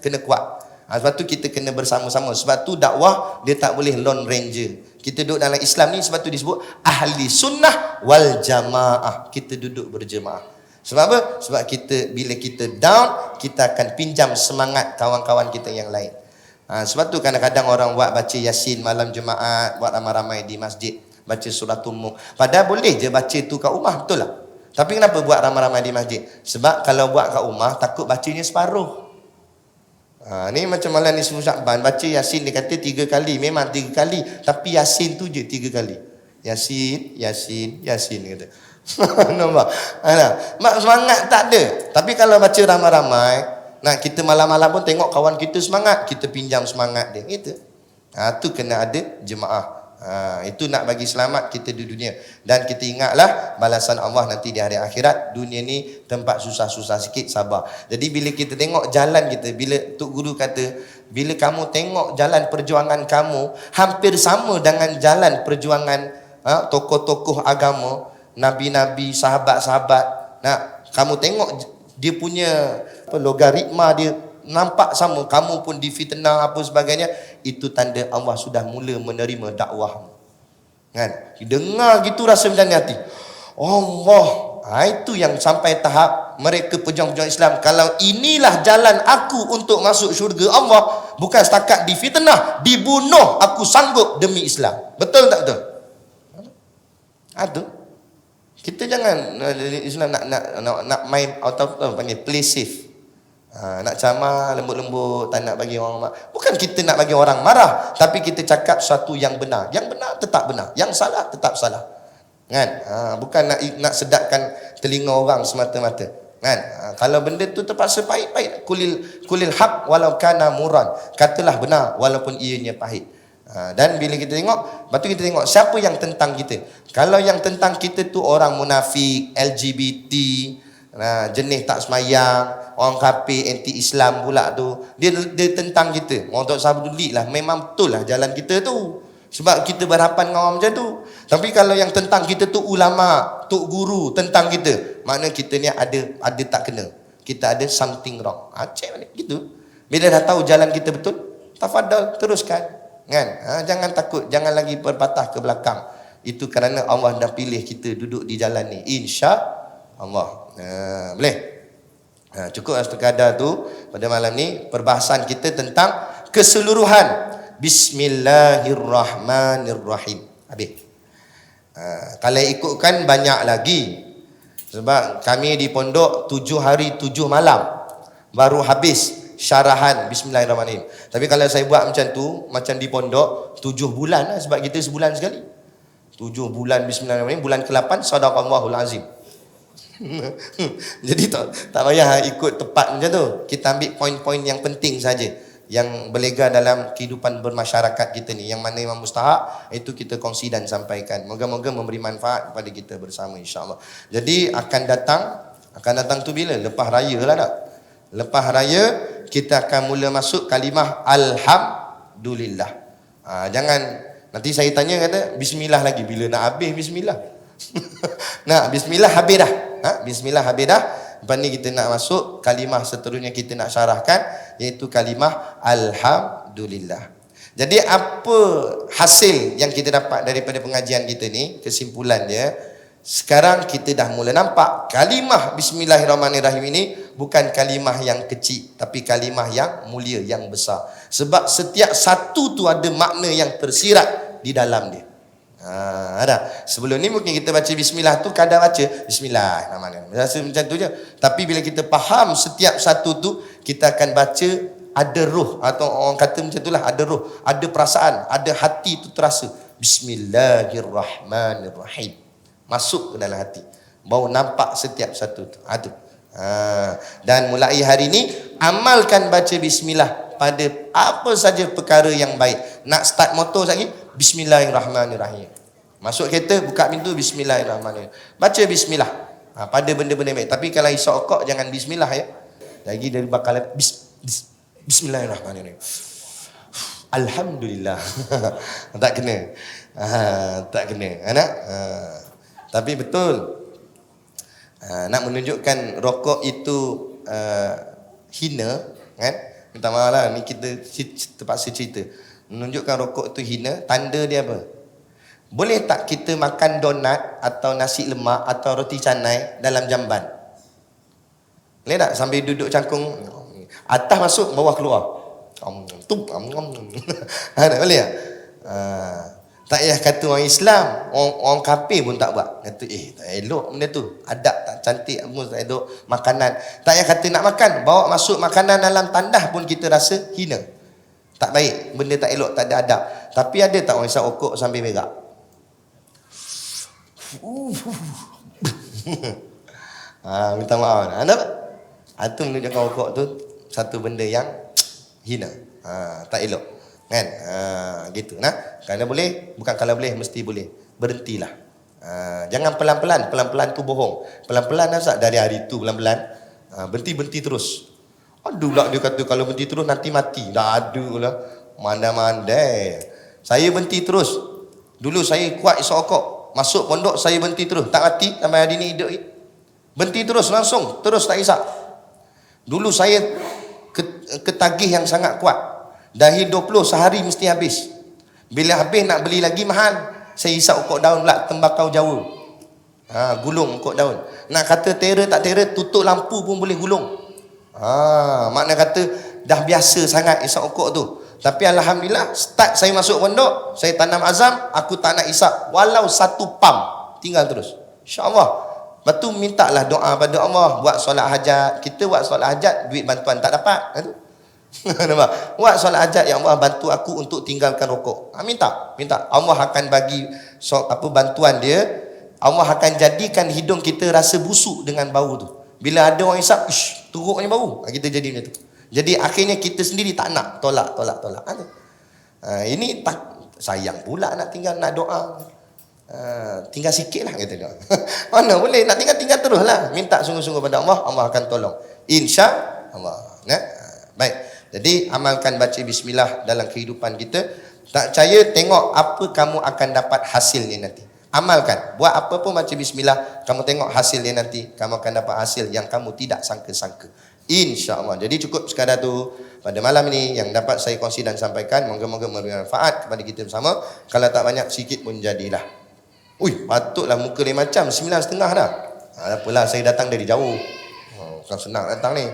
kena kuat. Sebab tu kita kena bersama-sama. Sebab tu dakwah dia tak boleh lone ranger. Kita duduk dalam Islam ni, sebab tu disebut ahli sunnah wal jamaah. Kita duduk berjemaah. Sebab apa? Sebab bila kita down, kita akan pinjam semangat kawan-kawan kita yang lain. Sebab tu kadang-kadang orang buat baca Yasin malam Jumaat, buat ramai-ramai di masjid, baca suratul Mulk. Padahal boleh je baca tu kat rumah, betul lah. Tapi kenapa buat ramai-ramai di masjid? Sebab kalau buat kat rumah, takut bacanya separuh. Ni macam malam ni semua Syakban, baca Yasin, dia kata 3 kali. Memang 3 kali, tapi Yasin tu je 3 kali. Yasin kata. Nampak? Semangat tak ada. Tapi kalau baca ramai-ramai, kita malam-malam pun tengok kawan kita semangat, kita pinjam semangat dia. Gitu. Tu kena ada jemaah. Itu nak bagi selamat kita di dunia. Dan kita ingatlah balasan Allah nanti di hari akhirat. Dunia ni tempat susah-susah sikit, sabar. Jadi bila kita tengok jalan kita, bila Tok Guru kata, bila kamu tengok jalan perjuangan kamu hampir sama dengan jalan perjuangan tokoh-tokoh agama, nabi-nabi, sahabat-sahabat, kamu tengok dia punya logaritma dia nampak sama, kamu pun difitnah apa sebagainya, itu tanda Allah sudah mula menerima dakwahmu. Kan? Dengar gitu rasa macam hati. Allah, itu yang sampai tahap mereka pejuang-pejuang Islam, kalau inilah jalan aku untuk masuk syurga Allah, bukan setakat difitnah, dibunuh, aku sanggup demi Islam. Betul tak betul? Tu. Kita jangan Islam nak main out of panggil play safe. Nak camar lembut-lembut, tak nak bagi orang marah. Bukan kita nak bagi orang marah, tapi kita cakap sesuatu yang benar. Yang benar tetap benar, yang salah tetap salah. Kan? Bukan nak sedapkan telinga orang semata-mata. Kan? Kalau benda tu terpaksa pahit, kulil haq walau kana muran. Katalah benar walaupun ianya pahit. Dan bila kita tengok, lepas tu kita tengok siapa yang tentang kita. Kalau yang tentang kita tu orang munafik, LGBT, jenis tak semayang, orang kafir, anti-Islam pula tu, dia tentang kita. Orang tak usah peduli lah, memang betul lah jalan kita tu, sebab kita berhadapan dengan orang macam tu. Tapi kalau yang tentang kita tu ulama, tok guru tentang kita, makna kita ni ada tak kena, kita ada something wrong. Cek balik gitu. Bila dah tahu jalan kita betul, tafadhal teruskan. Kan? Jangan takut, jangan lagi berpatah ke belakang. Itu kerana Allah dah pilih kita duduk di jalan ni, insya-Allah. Boleh? Cukup sekadar tu pada malam ni perbahasan kita tentang keseluruhan. Bismillahirrahmanirrahim. Habis. Kalau ikutkan banyak lagi. Sebab kami di pondok 7 hari 7 malam baru habis syarahan Bismillahirrahmanirrahim. Tapi kalau saya buat macam tu, macam di pondok 7 bulan lah, sebab kita sebulan sekali. 7 bulan Bismillahirrahmanirrahim, bulan ke-8 sadaqallahul azim. Jadi tak payah ikut tepat macam tu. Kita ambil poin-poin yang penting saja, yang berlega dalam kehidupan bermasyarakat kita ni. Yang mana yang mustahak, itu kita kongsi dan sampaikan. Moga-moga memberi manfaat kepada kita bersama, insya-Allah. Jadi akan datang tu bila? Lepas raya lah tak? Lepas raya kita akan mula masuk kalimah alhamdulillah. Jangan nanti saya tanya kata bismillah lagi, bila nak habis bismillah? Nah, bismillah habis dah. Bismillah habis dah. Lepas ni kita nak masuk kalimah seterusnya kita nak syarahkan, iaitu kalimah alhamdulillah. Jadi apa hasil yang kita dapat daripada pengajian kita ni? Kesimpulan dia, sekarang kita dah mula nampak kalimah Bismillahirrahmanirrahim ini bukan kalimah yang kecil, tapi kalimah yang mulia, yang besar. Sebab setiap satu tu ada makna yang tersirat di dalam dia. Ada. Sebelum ni mungkin kita baca bismillah tu kadang baca Bismillahirrahmanirrahim, rasa macam tu je. Tapi bila kita faham setiap satu tu, kita akan baca ada roh, atau orang kata macam itulah, ada roh, ada perasaan, ada hati tu terasa. Bismillahirrahmanirrahim. Masuk ke dalam hati, baru nampak setiap satu tu. Dan mulai hari ni amalkan baca bismillah pada apa saja perkara yang baik. Nak start motor lagi, Bismillahirrahmanirrahim. Masuk kereta, buka pintu, Bismillahirrahmanirrahim. Baca bismillah pada benda-benda baik. Tapi kalau isyak okok, jangan bismillah ya. Lagi dari bakal Bismillahirrahmanirrahim, Alhamdulillah. Tak kena. Tak kena. Anak. Tapi betul, nak menunjukkan rokok itu hina, kan? Minta maaf lah, ni kita terpaksa cerita. Menunjukkan rokok itu hina, tanda dia apa? Boleh tak kita makan donat atau nasi lemak atau roti canai dalam jamban? Boleh tak? Sambil duduk cangkung, atas masuk, bawah keluar. Boleh tak? Tak payah kata orang Islam, orang kafir pun tak buat. Kata tak elok benda tu, adab tak cantik, tak elok makanan. Tak payah kata nak makan, bawa masuk makanan dalam tandas pun kita rasa hina. Tak baik, benda tak elok, tak ada adab. Tapi ada tak orang isap okok sambil berak? Minta maaf. Itu menunjukkan okok tu satu benda yang hina, tak elok. Kan? Gitu. Kalau boleh, bukan kalau boleh, mesti boleh. Berhentilah. Jangan pelan-pelan. Pelan-pelan tu bohong. Pelan-pelan dari hari tu pelan-pelan. Berhenti terus. Aduh lah dia kata kalau berhenti terus nanti mati. Dah aduh lah. Mandai-mandai. Saya berhenti terus. Dulu saya kuat isap okok. Masuk pondok saya berhenti terus. Tak mati sampai hari ni hidup. Berhenti terus langsung. Terus tak isap. Dulu saya ketagih yang sangat kuat. Dahi 20 sehari mesti habis. Bila habis nak beli lagi mahal. Saya isap okok daun pula, tembakau Jawa. Gulung okok daun. Nak kata terror tak terror, tutup lampu pun boleh gulung. Makna kata dah biasa sangat isap okok tu. Tapi alhamdulillah, start saya masuk pondok, saya tanam azam, aku tak nak isap walau 1 pam, 3 tinggal terus. InsyaAllah. Lepas tu mintalah doa pada Allah. Buat solat hajat. Kita buat solat hajat, duit bantuan tak dapat. Nampak? Buat solat hajat, ya Allah bantu aku untuk tinggalkan rokok. Minta. Allah akan bagi bantuan dia. Allah akan jadikan hidung kita rasa busuk dengan bau tu. Bila ada orang hisap, teruknya bau. Kita jadi macam tu. Jadi akhirnya kita sendiri tak nak. Tolak. Ini tak sayang pula nak tinggal, nak doa. Tinggal sikit lah kata dia. Mana boleh, nak tinggal terus lah. Minta sungguh-sungguh pada Allah, Allah akan tolong. Insya Allah. Baik. Jadi amalkan baca bismillah dalam kehidupan kita. Tak percaya, tengok apa kamu akan dapat hasilnya nanti. Amalkan. Buat apa pun baca bismillah, kamu tengok hasilnya nanti. Kamu akan dapat hasil yang kamu tidak sangka-sangka. InsyaAllah. Jadi cukup sekadar tu pada malam ini yang dapat saya kongsi dan sampaikan. Moga-moga memberi manfaat kepada kita bersama. Kalau tak banyak, sikit pun jadilah. Patutlah muka lain macam 9.30 dah. Apalah, saya datang dari jauh. Bukan senang datang ni.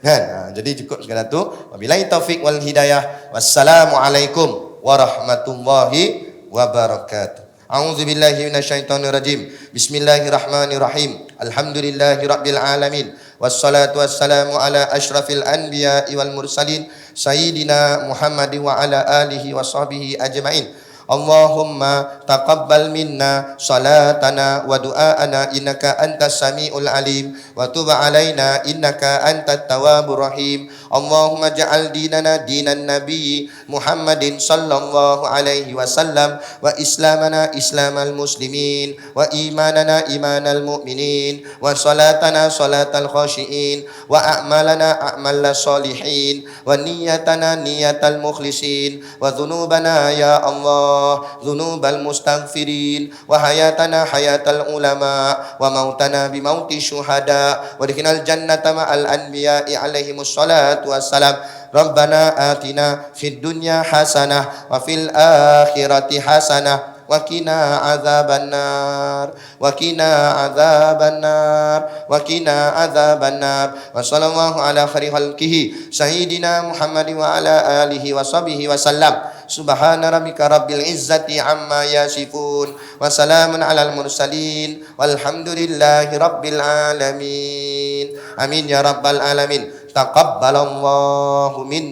Kan? Jadi cukup sekadar tu. Wabillahi taufiq wal hidayah. Wassalamualaikum warahmatullahi wabarakatuh. A'udzu billahi minasyaitonir rajim. Bismillahirrahmanirrahim. Alhamdulillahi rabbil alamin. Wassalatu wassalamu ala asyrafil anbiya'i wal mursalin sayyidina Muhammadin wa ala alihi wa sahbihi ajma'in. Allahumma taqabbal minna salatana wa du'aana innaka antas samiul alim wa tub alaina innaka antat tawwabur rahim. Allahumma ja'al dinana dinan nabi Muhammadin sallallahu alaihi wasallam wa islamana islamal muslimin wa imanana imanal mu'minin wa salatana salatal khashiin wa a'malana a'malal salihin wa niyatana niyatal mukhlisin wa dhunubana ya Allah ذنوب المستغفرين وحياتنا حياة العلماء وموتنا بموت الشهداء ودخلنا الجنة مع الأنبياء عليهم الصلاة والسلام. ربنا آتنا في الدنيا حسنة وفي الآخرة حسنة وقنا عذاب النار وصلى الله على خير خلقه سيدنا محمد وعلى آله وصحبه وسلم. سبحان ربك رب العزة عما يصفون وسلام على المرسلين والحمد لله رب العالمين. آمين يا رب العالمين. تقبل الله منا